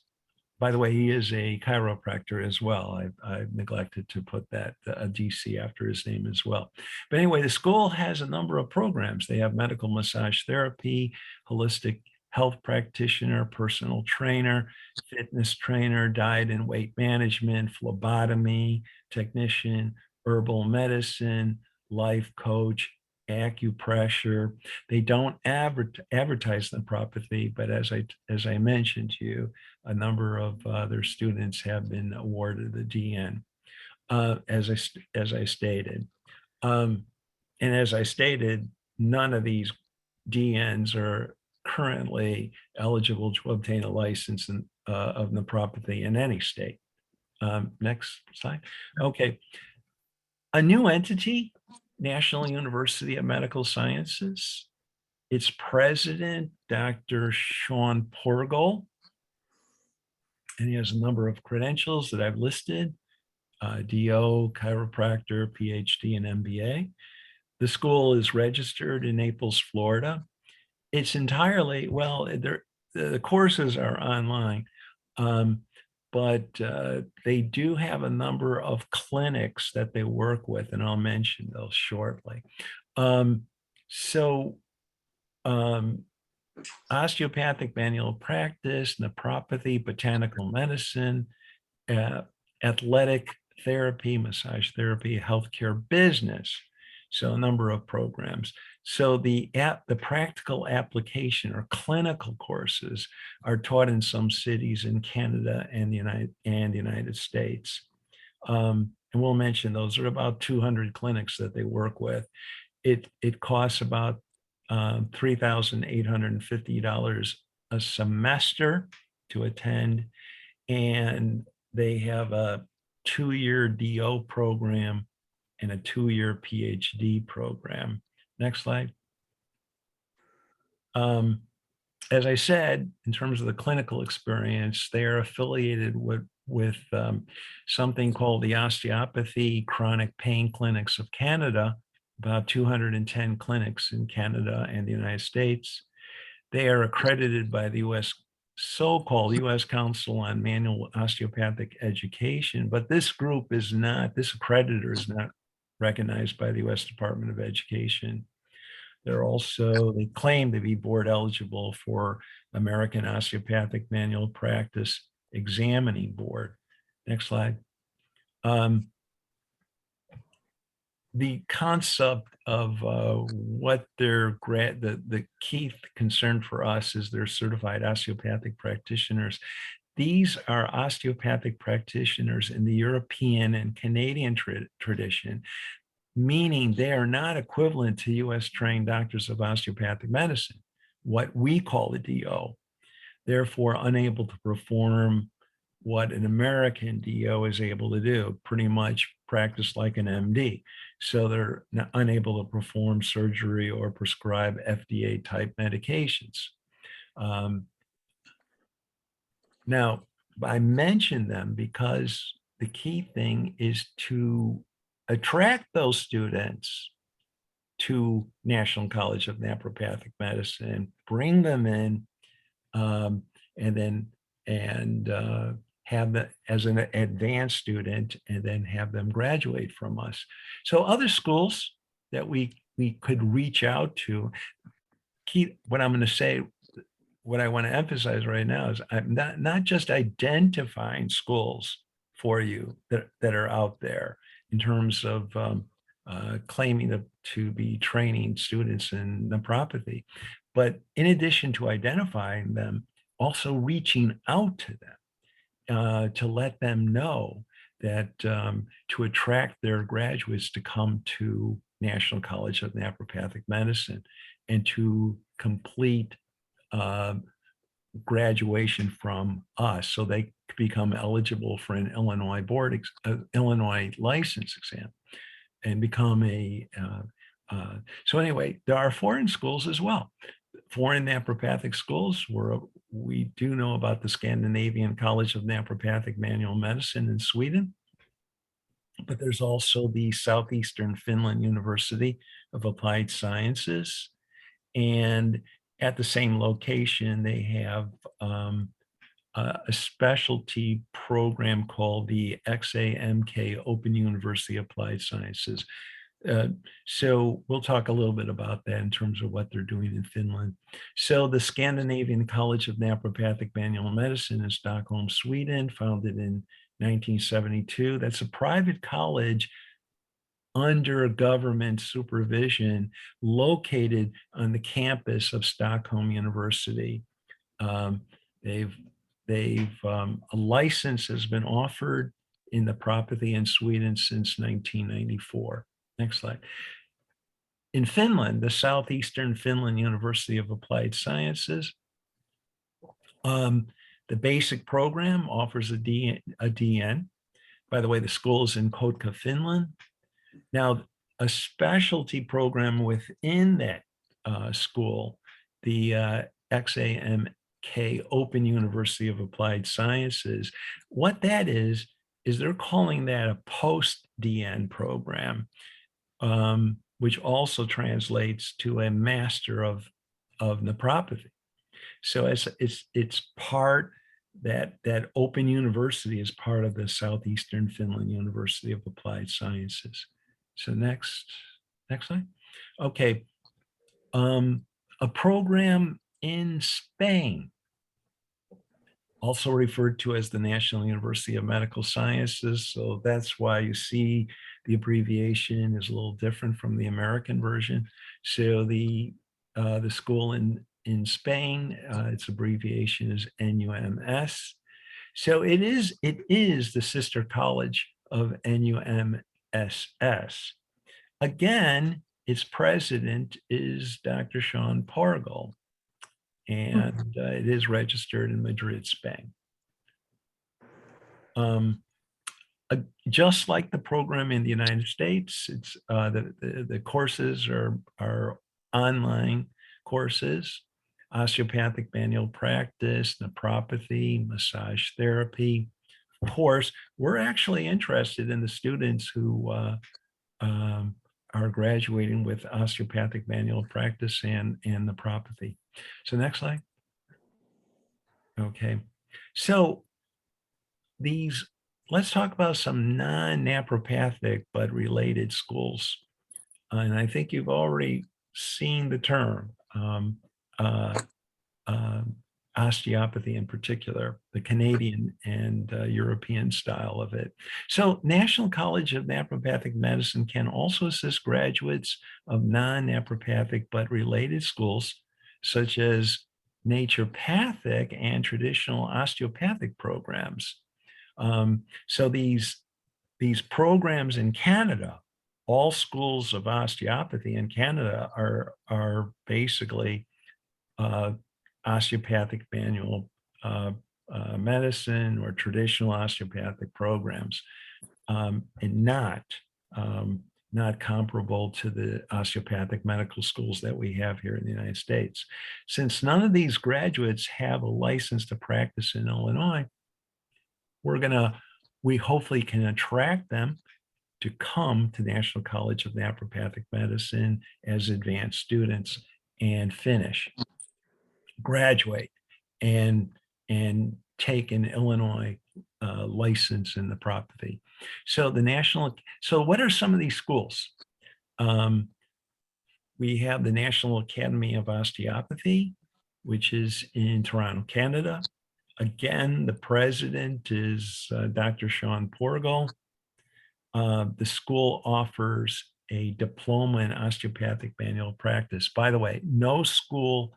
By the way, he is a chiropractor as well. I've neglected to put that a DC after his name as well. But anyway, the school has a number of programs. They have medical massage therapy, holistic health practitioner, personal trainer, fitness trainer, diet and weight management, phlebotomy technician, herbal medicine, life coach, acupressure. They don't advertise the but as I mentioned to you, a number of their students have been awarded the DN, as I stated. And as I stated, none of these DNs are currently eligible to obtain a license of naturopathy in any state. Next slide. Okay. A new entity, National University of Medical Sciences. Its president, Dr. Sean Porgel, and he has a number of credentials that I've listed, DO, chiropractor, PhD, and MBA. The school is registered in Naples, Florida. It's entirely, well, the courses are online, but they do have a number of clinics that they work with, and I'll mention those shortly. Osteopathic manual practice, naturopathy, botanical medicine, athletic therapy, massage therapy, healthcare business. So a number of programs. So the practical application or clinical courses are taught in some cities in Canada and the United States. And we'll mention those are about 200 clinics that they work with. It costs about $3,850 a semester to attend, and they have a 2-year DO program and a 2-year PhD program. Next slide. As I said, in terms of the clinical experience, they are affiliated with something called the Osteopathy Chronic Pain Clinics of Canada, about 210 clinics in Canada and the United States. They are accredited by the so-called U.S. Council on Manual Osteopathic Education, but this group is not, this accreditor is not recognized by the U.S. Department of Education. They claim to be board eligible for American Osteopathic Manual Practice Examining Board. Next slide. The concept of what the key concern for us is they're certified osteopathic practitioners. These are osteopathic practitioners in the European and Canadian tradition, meaning they are not equivalent to US trained doctors of osteopathic medicine, what we call a DO, therefore unable to perform what an American DO is able to do, pretty much practice like an MD. So they're unable to perform surgery or prescribe FDA type medications. Now, I mention them because the key thing is to attract those students to National College of Naturopathic Medicine, bring them in, and have them as an advanced student, and then have them graduate from us. So other schools that we could reach out to, what I'm going to say, what I want to emphasize right now is I'm not just identifying schools for you that are out there in terms of claiming to be training students in naturopathy, but in addition to identifying them, also reaching out to them to let them know that to attract their graduates to come to National College of Naturopathic Medicine and to complete graduation from us so they become eligible for an Illinois Illinois license exam and become so anyway, there are foreign schools as well. Foreign naturopathic schools where we do know about the Scandinavian College of Naturopathic Manual Medicine in Sweden, but there's also the Southeastern Finland University of Applied Sciences and at the same location, they have a specialty program called the XAMK Open University Applied Sciences. So we'll talk a little bit about that in terms of what they're doing in Finland. So the Scandinavian College of Naturopathic Manual Medicine in Stockholm, Sweden, founded in 1972. That's a private college under government supervision located on the campus of Stockholm University. They've a license has been offered in naturopathy in Sweden since 1994. Next slide. In Finland, the Southeastern Finland University of Applied Sciences, the basic program offers a DN. By the way, the school is in Kotka, Finland. Now, a specialty program within that school, the XAMK Open University of Applied Sciences, what that is they're calling that a post-DN program, which also translates to a master of naturopathy. So it's part that Open University is part of the Southeastern Finland University of Applied Sciences. So next slide. Okay, a program in Spain, also referred to as the National University of Medical Sciences. So that's why you see the abbreviation is a little different from the American version. So the school in Spain, its abbreviation is NUMS. So it is the sister college of NUMSS. Again, its president is Dr. Sean Porgal, and it is registered in Madrid, Spain. Just like the program in the United States, it's the courses are online courses: osteopathic manual practice, naturopathy, massage therapy. Of course, we're actually interested in the students who are graduating with osteopathic manual practice and naturopathy. So next slide. Okay, so let's talk about some non-naturopathic but related schools. And I think you've already seen the term osteopathy in particular, the Canadian and European style of it. So National College of Naturopathic Medicine can also assist graduates of non-naturopathic but related schools, such as naturopathic and traditional osteopathic programs. So these programs in Canada, all schools of osteopathy in Canada are basically osteopathic manual medicine or traditional osteopathic programs, and not comparable to the osteopathic medical schools that we have here in the United States. Since none of these graduates have a license to practice in Illinois, we hopefully can attract them to come to National College of Naturopathic Medicine as advanced students and graduate, and take an Illinois license in naturopathy. So what are some of these schools? We have the National Academy of Osteopathy, which is in Toronto, Canada. Again, the president is Dr. Sean Porgal. The school offers a diploma in osteopathic manual practice. By the way, no school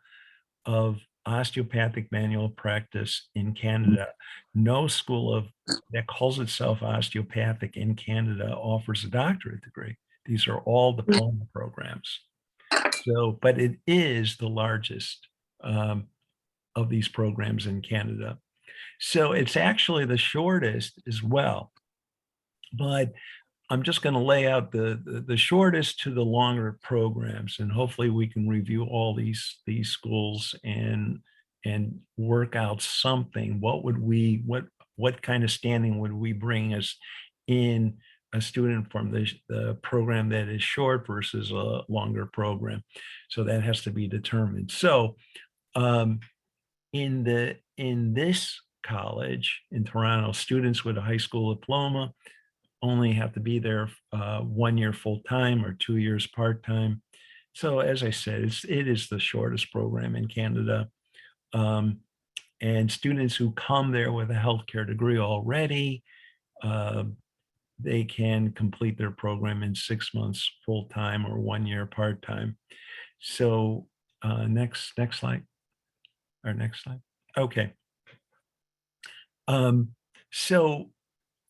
of osteopathic manual practice in Canada, no school that calls itself osteopathic in Canada offers a doctorate degree. These are all diploma programs. So, but it is the largest of these programs in Canada. So it's actually the shortest as well. But I'm just going to lay out the shortest to the longer programs, and hopefully we can review all these schools and work out something. What kind of standing would we bring us in a student from the program that is short versus a longer program. So that has to be determined. So in this college in Toronto, students with a high school diploma only have to be there 1 year full-time or 2 years part-time. So as I said, it is the shortest program in Canada. And students who come there with a healthcare degree already, they can complete their program in 6 months full-time or 1 year part-time. So next slide, or next slide. Okay. So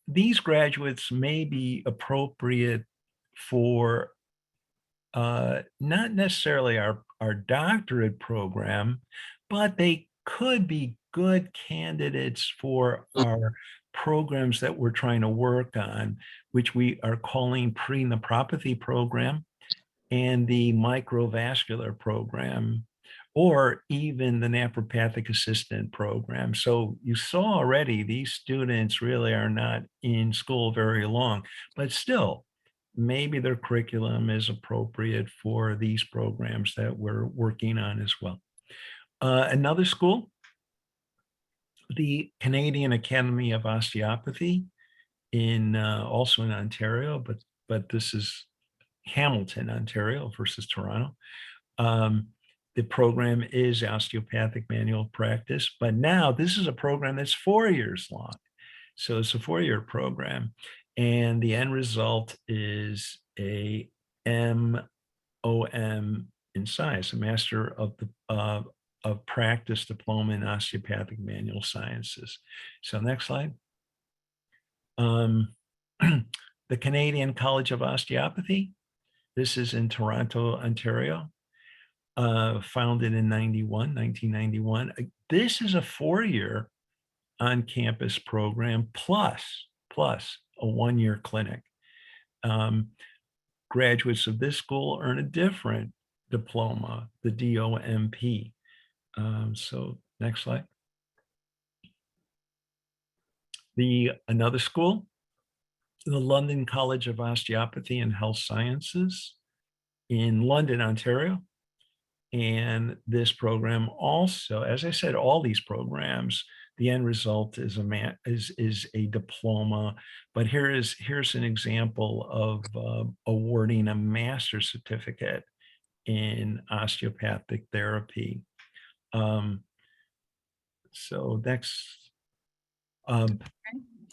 these graduates may be appropriate for not necessarily our doctorate program, but they could be good candidates for our programs that we're trying to work on, which we are calling pre-nephropathy program and the microvascular program, or even the naturopathic assistant program. So you saw already these students really are not in school very long, but still, maybe their curriculum is appropriate for these programs that we're working on as well. Another school, the Canadian Academy of Osteopathy, also in Ontario, but this is Hamilton, Ontario versus Toronto. The program is osteopathic manual practice, but now this is a program that's 4 years long. So it's a 4-year program, and the end result is a MOM in science, a Master of Practice Diploma in Osteopathic Manual Sciences. So next slide. The Canadian College of Osteopathy. This is in Toronto, Ontario, founded in 1991. This is a 4-year on-campus program plus a 1-year clinic. Graduates of this school earn a different diploma, the DOMP. So next slide. Another school, the London College of Osteopathy and Health Sciences in London, Ontario. And this program also, as I said, all these programs, the end result is a diploma. But here's an example of awarding a master's certificate in osteopathic therapy. So next,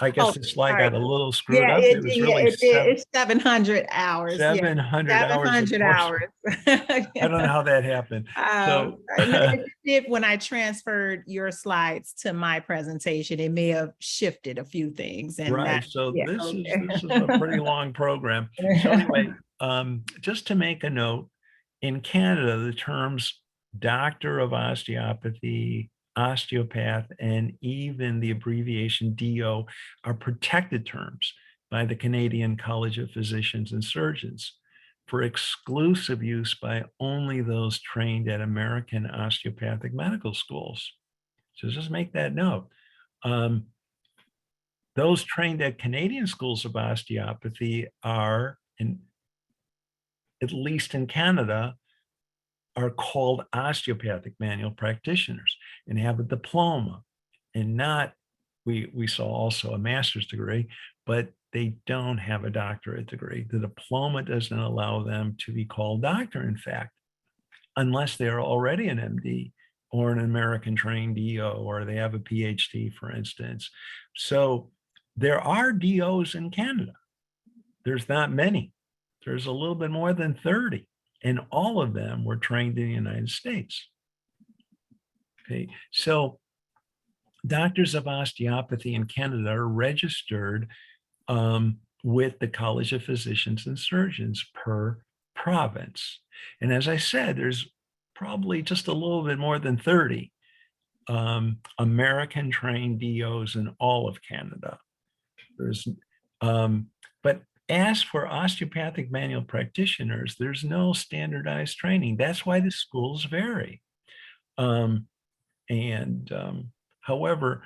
I guess the slide got a little screwed up. It was really it did. It's 700 hours. 700 hours. 700 hours. I don't know how that happened. So it did when I transferred your slides to my presentation, it may have shifted a few things. And right. So this is a pretty long program. So anyway, just to make a note, in Canada, the terms Doctor of Osteopathy, osteopath, and even the abbreviation DO are protected terms by the Canadian College of Physicians and Surgeons for exclusive use by only those trained at American osteopathic medical schools. So just make that note. Those trained at Canadian schools of osteopathy are, at least in Canada, are called osteopathic manual practitioners and have a diploma, and not, we saw also a master's degree, but they don't have a doctorate degree. The diploma doesn't allow them to be called doctor, in fact, unless they're already an MD or an American trained DO, or they have a PhD, for instance. So there are DOs in Canada. There's not many. There's a little bit more than 30. And all of them were trained in the United States. Okay, so doctors of osteopathy in Canada are registered with the College of Physicians and Surgeons per province. And as I said, there's probably just a little bit more than 30 American trained DOs in all of Canada. But as for osteopathic manual practitioners, there's no standardized training. That's why the schools vary. However,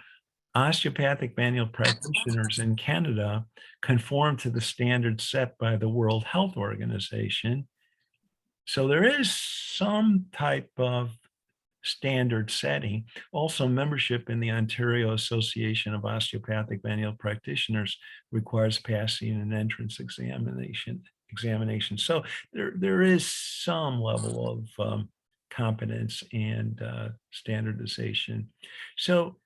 osteopathic manual practitioners in Canada conform to the standards set by the World Health Organization. So there is some type of standard setting. Also, membership in the Ontario Association of Osteopathic Manual Practitioners requires passing an entrance examination. So there is some level of competence and standardization. So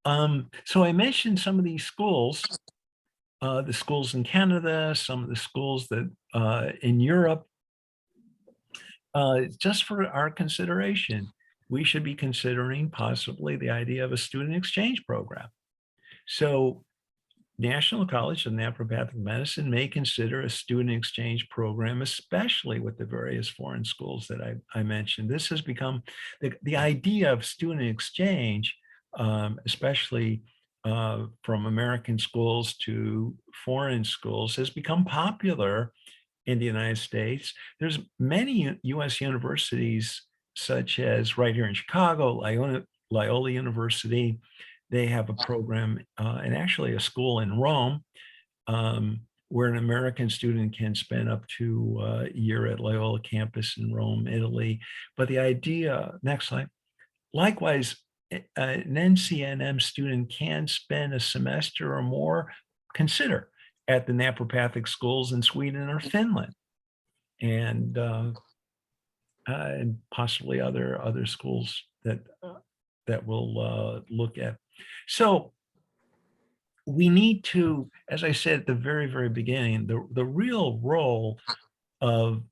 I mentioned some of these schools, the schools in Canada, some of the schools that in Europe. Just for our consideration, we should be considering possibly the idea of a student exchange program. So National College of Naturopathic Medicine may consider a student exchange program, especially with the various foreign schools that I mentioned. This has become the idea of student exchange, especially from American schools to foreign schools, has become popular in the United States. There's many US universities, such as right here in Chicago, Loyola University. They have a program and actually a school in Rome where an American student can spend up to a year at Loyola campus in Rome, Italy. But the idea, next slide, likewise, an NCNM student can spend a semester or more, consider, at the naturopathic schools in Sweden or Finland, and possibly other schools that we'll look at. So we need to, as I said at the very beginning, the real role of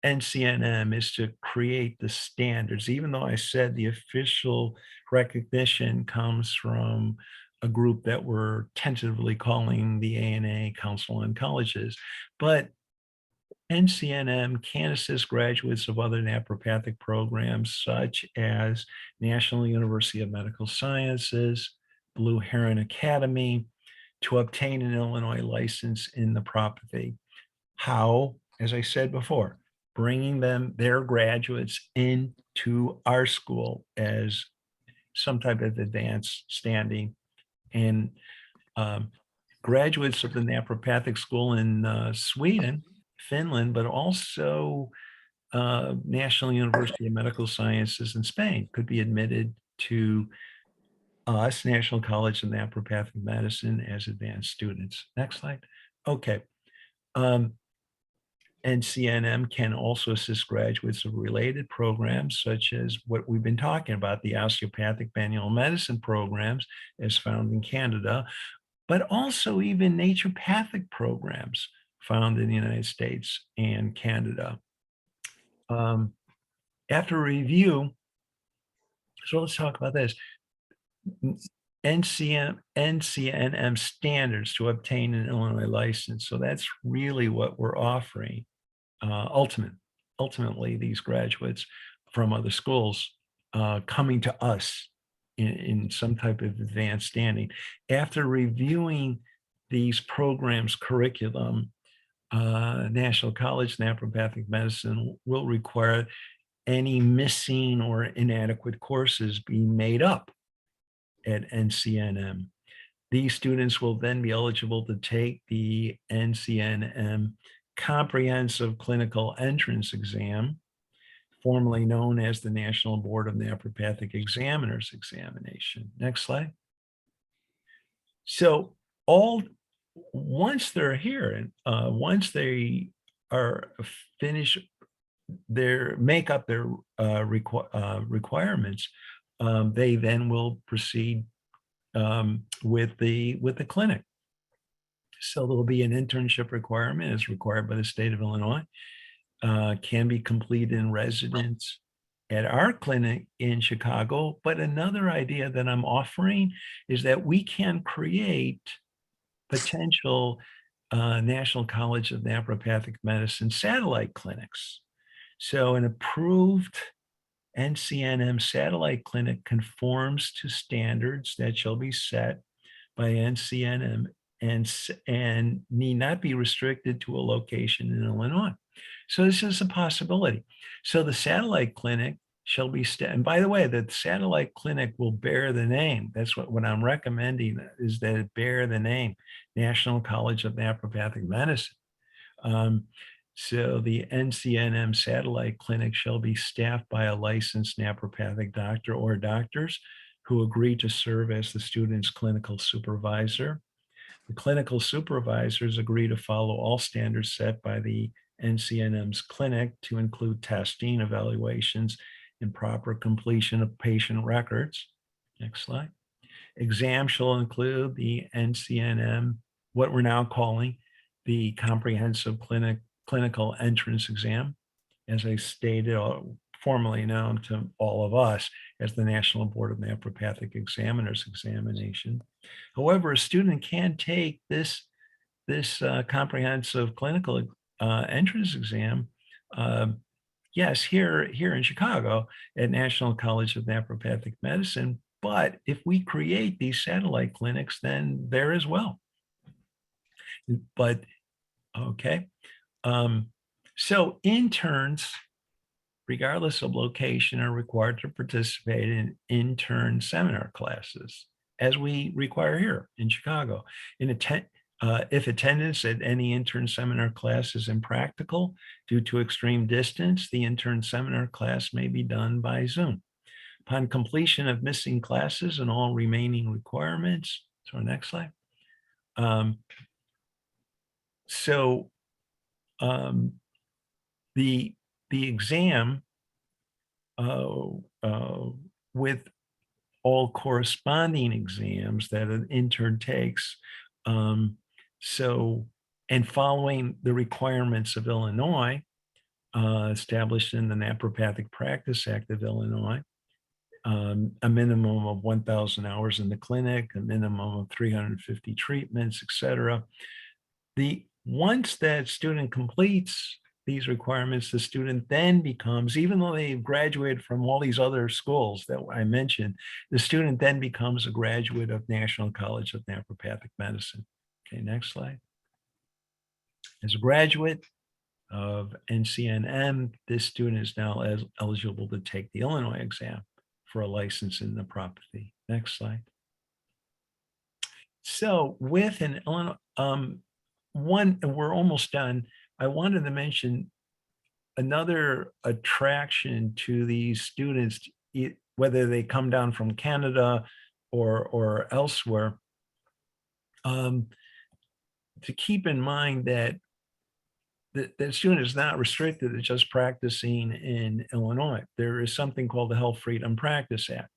NCNM is to create the standards, even though I said the official recognition comes from a group that we're tentatively calling the ANA, Council on Colleges. But NCNM can assist graduates of other naturopathic programs, such as National University of Medical Sciences, Blue Heron Academy, to obtain an Illinois license in naturopathy. How? As I said before, bringing their graduates into our school as some type of advanced standing, and graduates of the naturopathic school in Sweden, Finland, but also National University of Medical Sciences in Spain could be admitted to us, National College of Naturopathic Medicine, as advanced students. Next slide. Okay. NCNM can also assist graduates of related programs, such as what we've been talking about, the osteopathic manual medicine programs as found in Canada, but also even naturopathic programs found in the United States and Canada. After review, so let's talk about this. NCNM standards to obtain an Illinois license. So that's really what we're offering. Ultimately, these graduates from other schools coming to us in some type of advanced standing. After reviewing these programs' curriculum, National College of Naturopathic Medicine will require any missing or inadequate courses be made up at NCNM. These students will then be eligible to take the NCNM Comprehensive Clinical Entrance Exam, formerly known as the National Board of Naturopathic Examiners Examination. Next slide. So once they're here and once they are finished make up their requirements, they then will proceed with the clinic. So there'll be an internship requirement as required by the state of Illinois, can be completed in residence at our clinic in Chicago. But another idea that I'm offering is that we can create potential National College of Naturopathic Medicine satellite clinics. So an approved NCNM satellite clinic conforms to standards that shall be set by NCNM and need not be restricted to a location in Illinois. So this is a possibility. So the satellite clinic shall be, and by the way, the satellite clinic will bear the name. That's what I'm recommending, is that it bear the name, National College of Naturopathic Medicine. So the NCNM satellite clinic shall be staffed by a licensed naturopathic doctor or doctors who agree to serve as the student's clinical supervisor. The clinical supervisors agree to follow all standards set by the NCNM's clinic to include testing, evaluations, and proper completion of patient records. Next slide. Exams shall include the NCNM, what we're now calling the Comprehensive Clinical Entrance Exam, as I stated, formerly known to all of us as the National Board of Naturopathic Examiners examination. However, a student can take this comprehensive clinical entrance exam, yes, here in Chicago at National College of Naturopathic Medicine. But if we create these satellite clinics, then there as well. But okay, so interns, regardless of location, are required to participate in intern seminar classes, as we require here in Chicago. If attendance at any intern seminar class is impractical due to extreme distance, the intern seminar class may be done by Zoom. Upon completion of missing classes and all remaining requirements, so next slide. The exam with all corresponding exams that an intern takes, and following the requirements of Illinois, established in the Naturopathic Practice Act of Illinois, a minimum of 1,000 hours in the clinic, a minimum of 350 treatments, etc. Once that student completes these requirements, the student then becomes, even though they've graduated from all these other schools that I mentioned, the student then becomes a graduate of National College of Naturopathic Medicine. Okay, next slide. As a graduate of NCNM, this student is now eligible to take the Illinois exam for a license in naturopathy. Next slide. So with an Illinois, we're almost done. I wanted to mention another attraction to these students, whether they come down from Canada or elsewhere, to keep in mind that the student is not restricted to just practicing in Illinois. There is something called the Health Freedom Practice Act.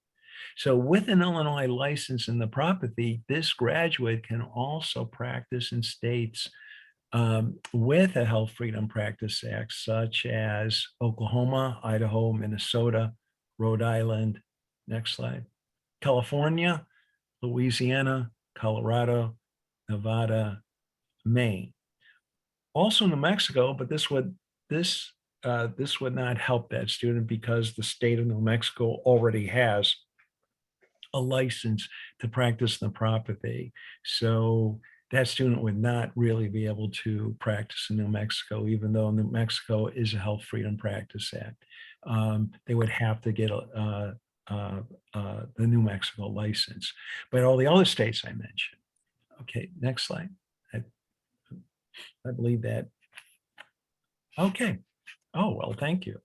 So with an Illinois license in naturopathy, this graduate can also practice in states with a Health Freedom Practice Act, such as Oklahoma, Idaho, Minnesota, Rhode Island, next slide, California, Louisiana, Colorado, Nevada, Maine. Also New Mexico, but this would not help that student because the state of New Mexico already has a license to practice naturopathy. So that student would not really be able to practice in New Mexico, even though New Mexico is a Health Freedom Practice Act. They would have to get the New Mexico license, but all the other states I mentioned. Okay, next slide. I believe that. Okay. Oh, well, thank you.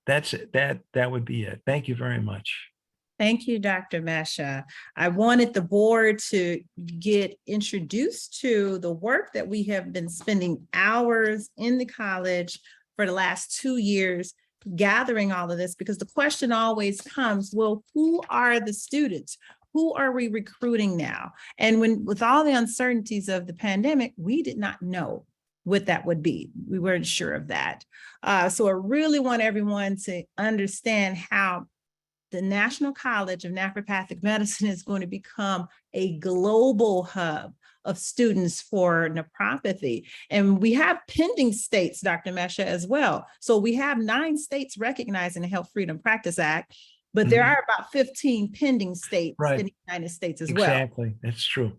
That's it. That would be it. Thank you very much. Thank you, Dr. Mesha. I wanted the board to get introduced to the work that we have been spending hours in the college for the last 2 years, gathering all of this, because the question always comes, well, who are the students? Who are we recruiting now? And with all the uncertainties of the pandemic, we did not know what that would be. We weren't sure of that. So I really want everyone to understand how the National College of Naturopathic Medicine is going to become a global hub of students for naturopathy. And we have pending states, Dr. Mesha, as well. So we have 9 states recognizing the Health Freedom Practice Act, but there are about 15 pending states in the United States as well. Exactly, that's true.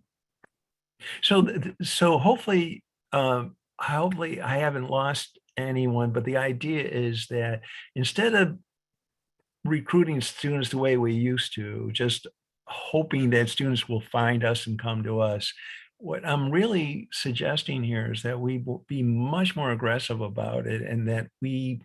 So hopefully I haven't lost anyone, but the idea is that instead of recruiting students the way we used to, just hoping that students will find us and come to us, what I'm really suggesting here is that we will be much more aggressive about it, and that we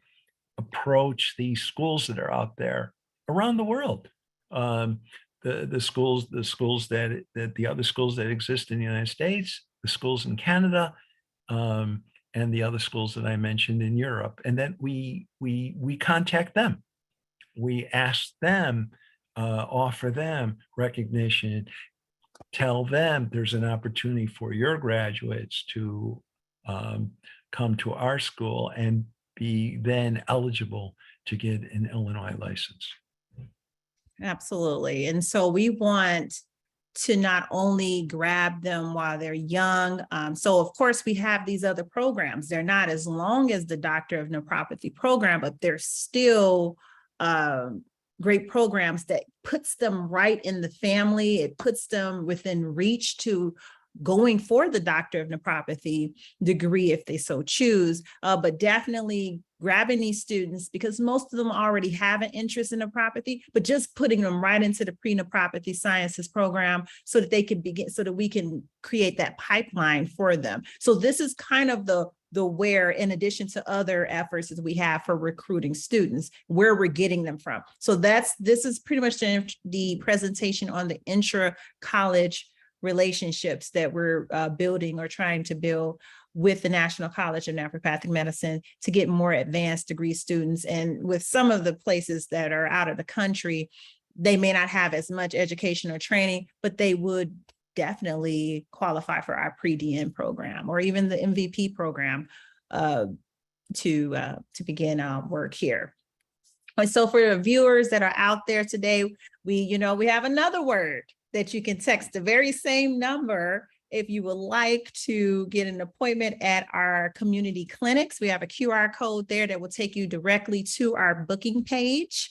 approach these schools that are out there around the world. The schools that the other schools that exist in the United States, the schools in Canada, and the other schools that I mentioned in Europe, and then we contact them. We ask them, offer them recognition, tell them there's an opportunity for your graduates to come to our school and be then eligible to get an Illinois license. Absolutely. And so we want to not only grab them while they're young. So of course we have these other programs. They're not as long as the Doctor of Nephropathy program, but they're still great programs that puts them right in the family. It puts them within reach to going for the Doctor of Nephropathy degree if they so choose, but definitely grabbing these students, because most of them already have an interest in nephropathy, but just putting them right into the pre-nephropathy sciences program so that they can begin, so that we can create that pipeline for them. So this is kind of the where, in addition to other efforts that we have for recruiting students, where we're getting them from. So this is pretty much the presentation on the intra-college relationships that we're building or trying to build with the National College of Naturopathic Medicine to get more advanced degree students. And with some of the places that are out of the country, they may not have as much education or training, but they would definitely qualify for our pre-DN program or even the MVP program to begin work here. And so for the viewers that are out there today, we have another word that you can text the very same number if you would like to get an appointment at our community clinics. We have a QR code there that will take you directly to our booking page.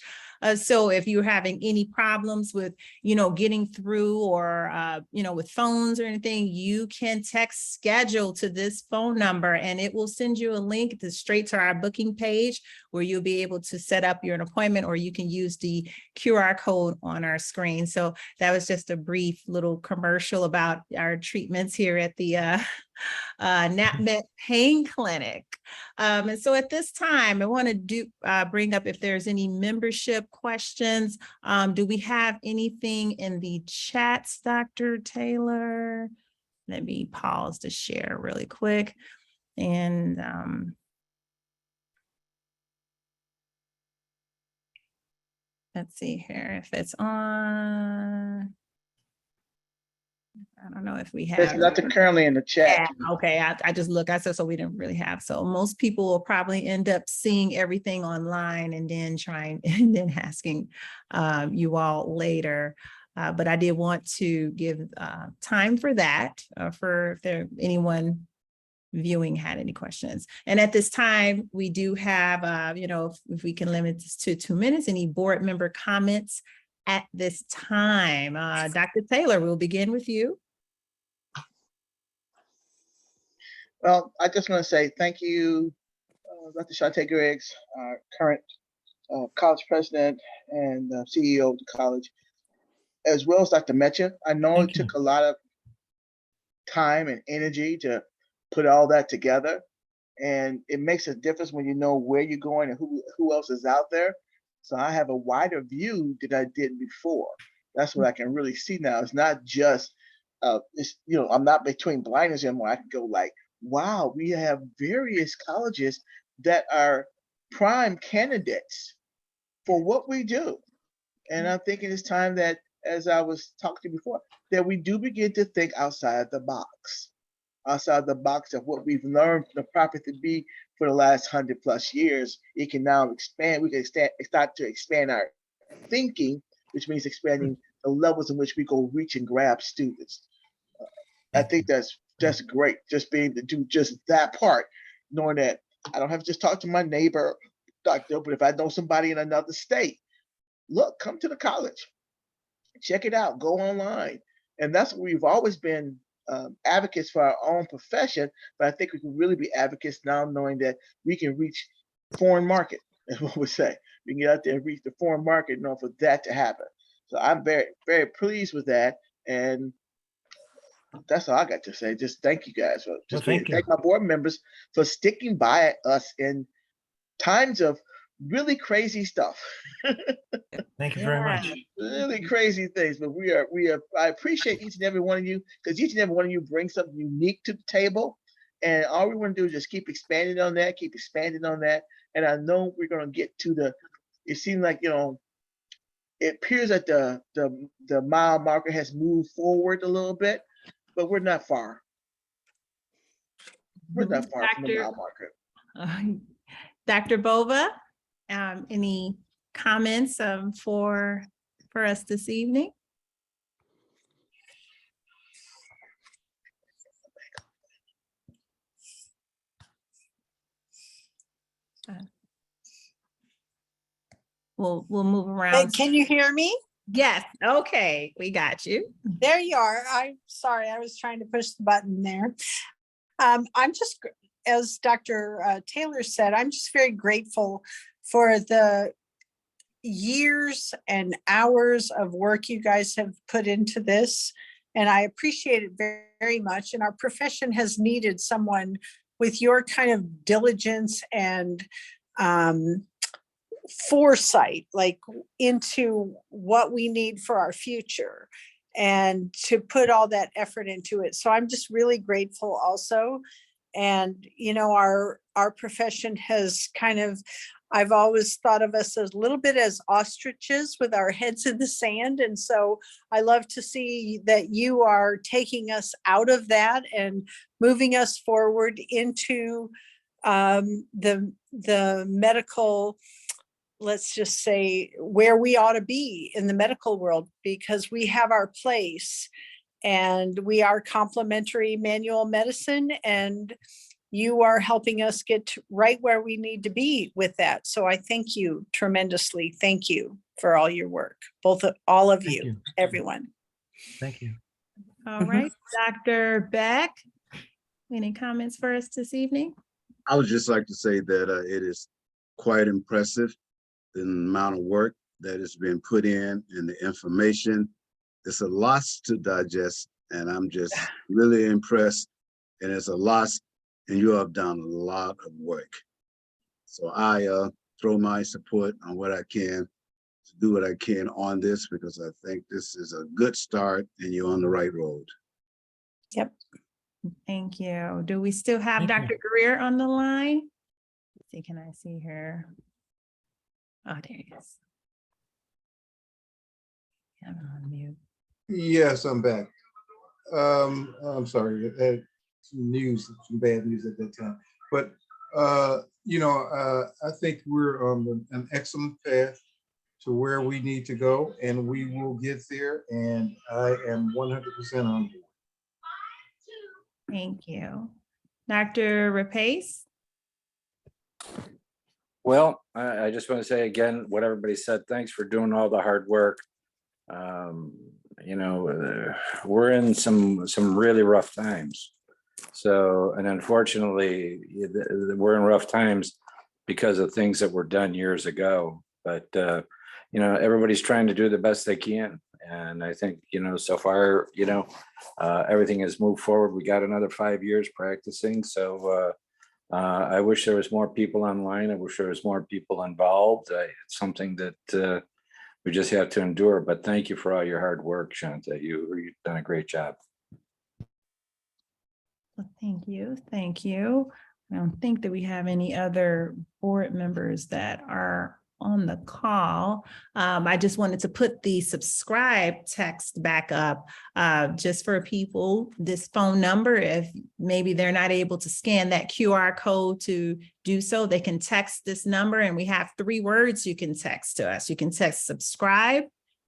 So if you're having any problems with, getting through or, with phones or anything, you can text schedule to this phone number and it will send you a link straight to our booking page where you'll be able to set up your appointment, or you can use the QR code on our screen. So that was just a brief little commercial about our treatments here at the NAPMET Pain Clinic. And so at this time, I want to bring up if there's any membership questions. Do we have anything in the chats, Dr. Taylor? Let me pause to share really quick. And let's see here if it's on. I don't know if we have. There's nothing currently in the chat. Yeah, okay, I just look, I said, so we didn't really have. So most people will probably end up seeing everything online and then asking you all later. But I did want to give time for that, for if anyone viewing had any questions. And at this time, we do have, if we can limit this to 2 minutes, any board member comments at this time. Dr. Taylor, we'll begin with you. Well, I just want to say thank you, Dr. Shante Griggs, our current college president and CEO of the college, as well as Dr. Metcha. I know it took a lot of time and energy to put all that together, and it makes a difference when you know where you're going and who else is out there. So I have a wider view than I did before. That's what I can really see now. It's not just, I'm not between blinders anymore. I can go like, wow, we have various colleges that are prime candidates for what we do. And I'm thinking it's time that, as I was talking to you before, that we do begin to think outside the box of what we've learned from the prophet to be for the last 100+ years. It can now expand. We can start to expand our thinking, which means expanding the levels in which we go reach and grab students. I think that's great. Just being to do just that part, knowing that I don't have to just talk to my neighbor doctor, but if I know somebody in another state, look, come to the college, check it out, go online. And that's what we've always been advocates for our own profession, but I think we can really be advocates now knowing that we can reach foreign market, is what we say. We can get out there and reach the foreign market in order for that to happen. So I'm very, very pleased with that. And that's all I got to say. Just thank you guys for just thank you. thank my board members for sticking by us in times of really crazy stuff. Thank you very much. Really crazy things, but I appreciate each and every one of you, because each and every one of you brings something unique to the table, and all we want to do is just keep expanding on that, and I know we're going to get to it seems like, it appears that the mile marker has moved forward a little bit, but we're not far. We're not far from the mile marker. Dr. Bova, any comments for us this evening? We'll move Hey, around. can you hear me? Yes, okay, we got you. There you are. I'm sorry, I was trying to push the button there. I'm just, as Dr. Taylor said, I'm just very grateful for the years and hours of work you guys have put into this. And I appreciate it very, very much. And our profession has needed someone with your kind of diligence and foresight, like into what we need for our future, and to put all that effort into it. So I'm just really grateful also. And, our profession has kind of, I've always thought of us as a little bit as ostriches with our heads in the sand. And so I love to see that you are taking us out of that and moving us forward into the medical, let's just say, where we ought to be in the medical world, because we have our place and we are complementary manual medicine, and you are helping us get right where we need to be with that. So I thank you tremendously. Thank you for all your work, all of you, everyone. Thank you. All right, Dr. Beck, any comments for us this evening? I would just like to say that it is quite impressive, the amount of work that is being put in and the information. It's a lot to digest, and I'm just really impressed. And it's a lot, and you have done a lot of work. So I throw my support on what I can to do what I can on this, because I think this is a good start and you're on the right road. Yep. Thank you. Do we still have Thank you. Dr. Greer on the line? Let's see, can I see her? Oh, there he is. I'm on mute. Yes, I'm back. I'm sorry, I had some bad news at that time. But, I think we're on an excellent path to where we need to go, and we will get there. And I am 100% on board. Thank you. Dr. Rapace? Well, I just want to say again, what everybody said, thanks for doing all the hard work. We're in some really rough times. So, and unfortunately, we're in rough times because of things that were done years ago. But, everybody's trying to do the best they can. And I think, so far, everything has moved forward. We got another 5 years practicing. So I wish there was more people online. I wish there was more people involved. It's something that we just have to endure. But thank you for all your hard work, Shanta. You've done a great job. Well, thank you. Thank you. I don't think that we have any other board members that are on the call. I just wanted to put the subscribe text back up just for people, this phone number, if maybe they're not able to scan that QR code to do so, they can text this number, and we have 3 words you can text to us. You can text subscribe,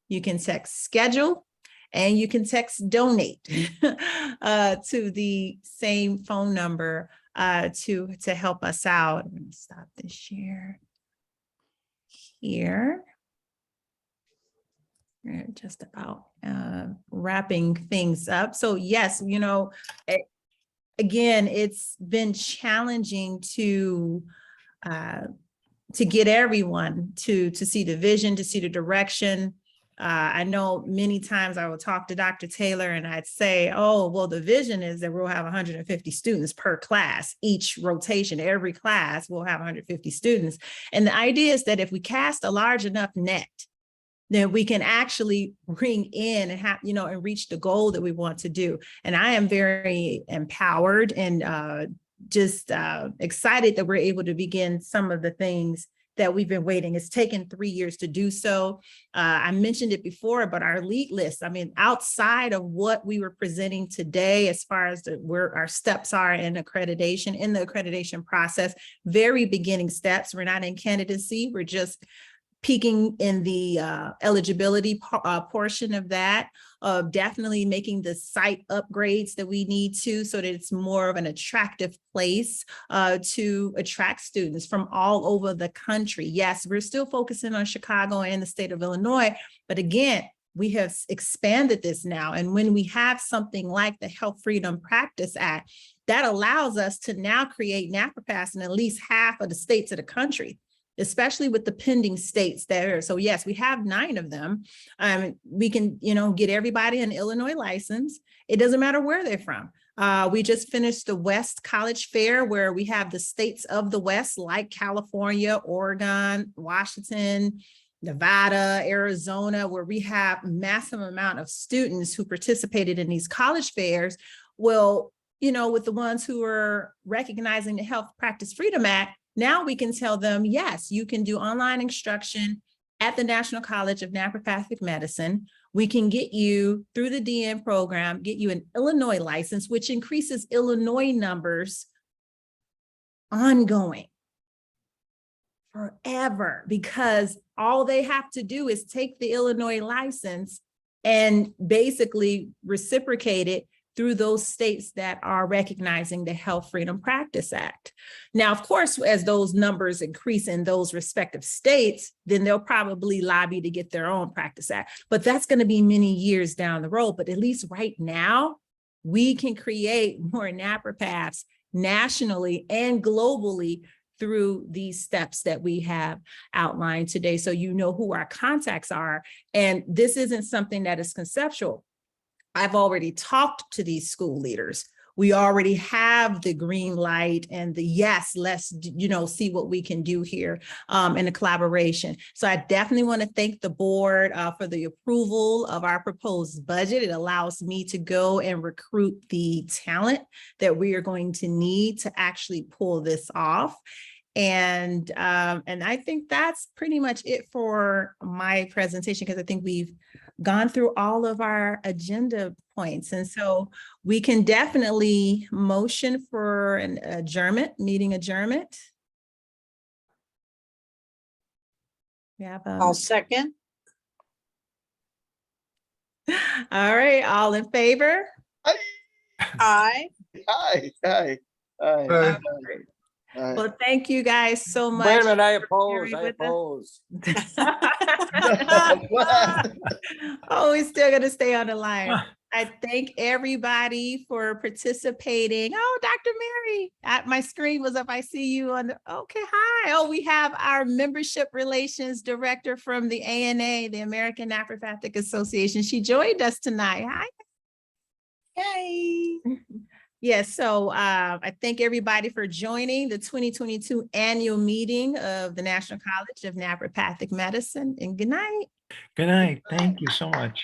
you can text schedule, and you can text donate to the same phone number to help us out. I'm going to stop this share here. We're just about wrapping things up. So yes, you know, again, it's been challenging to get everyone to see the vision, to see the direction. I know many times I will talk to Dr. Taylor and I'd say, oh, well, the vision is that we'll have 150 students per class, each rotation, every class will have 150 students. And the idea is that if we cast a large enough net, then we can actually bring in and have, you know, and reach the goal that we want to do. And I am very empowered and just excited that we're able to begin some of the things that we've been waiting. It's taken 3 years to do so. I mentioned it before, but our lead list, I mean, outside of what we were presenting today, as far as where our steps are in the accreditation process, very beginning steps. We're not in candidacy, we're just peaking in the eligibility portion of that, of definitely making the site upgrades that we need to, so that it's more of an attractive place to attract students from all over the country. Yes, we're still focusing on Chicago and the state of Illinois, but again, we have expanded this now. And when we have something like the Health Freedom Practice Act, that allows us to now create NAPRPAS in at least half of the states of the country, especially with the pending states there. So yes, we have 9 of them. We can, you know, get everybody an Illinois license. It doesn't matter where they're from. We just finished the West College Fair, where we have the states of the West, like California, Oregon, Washington, Nevada, Arizona, where we have massive amount of students who participated in these college fairs. Well, you know, with the ones who are recognizing the Health Practice Freedom Act, now we can tell them, yes, you can do online instruction at the National College of Naturopathic Medicine. We can get you through the DN program, get you an Illinois license, which increases Illinois numbers ongoing forever, because all they have to do is take the Illinois license and basically reciprocate it through those states that are recognizing the Health Freedom Practice Act. Now, of course, as those numbers increase in those respective states, then they'll probably lobby to get their own practice act, but that's going to be many years down the road. But at least right now, we can create more naturopaths nationally and globally through these steps that we have outlined today. So you know who our contacts are. And this isn't something that is conceptual. I've already talked to these school leaders. We already have the green light and the yes, let's, you know, see what we can do here in a collaboration. So I definitely want to thank the board for the approval of our proposed budget. It allows me to go and recruit the talent that we are going to need to actually pull this off. And I think that's pretty much it for my presentation, because I think we've gone through all of our agenda points. And so we can definitely motion for an adjournment, meeting adjournment. We have I'll second. all right, all in favor? Aye. Hi, hi, hi. Well, thank you guys so much. Wait a minute, I for oppose, sharing I with us. oppose. What? Oh, we're still gonna stay on the line. I thank everybody for participating. Oh, Dr. Mary, my screen was up. I see you on the, okay, hi. Oh, we have our membership relations director from the ANA, the American Naturopathic Association. She joined us tonight. Hi. Yay. Yes, so I thank everybody for joining the 2022 annual meeting of the National College of Naturopathic Medicine, and good night. Good night. Thank you so much.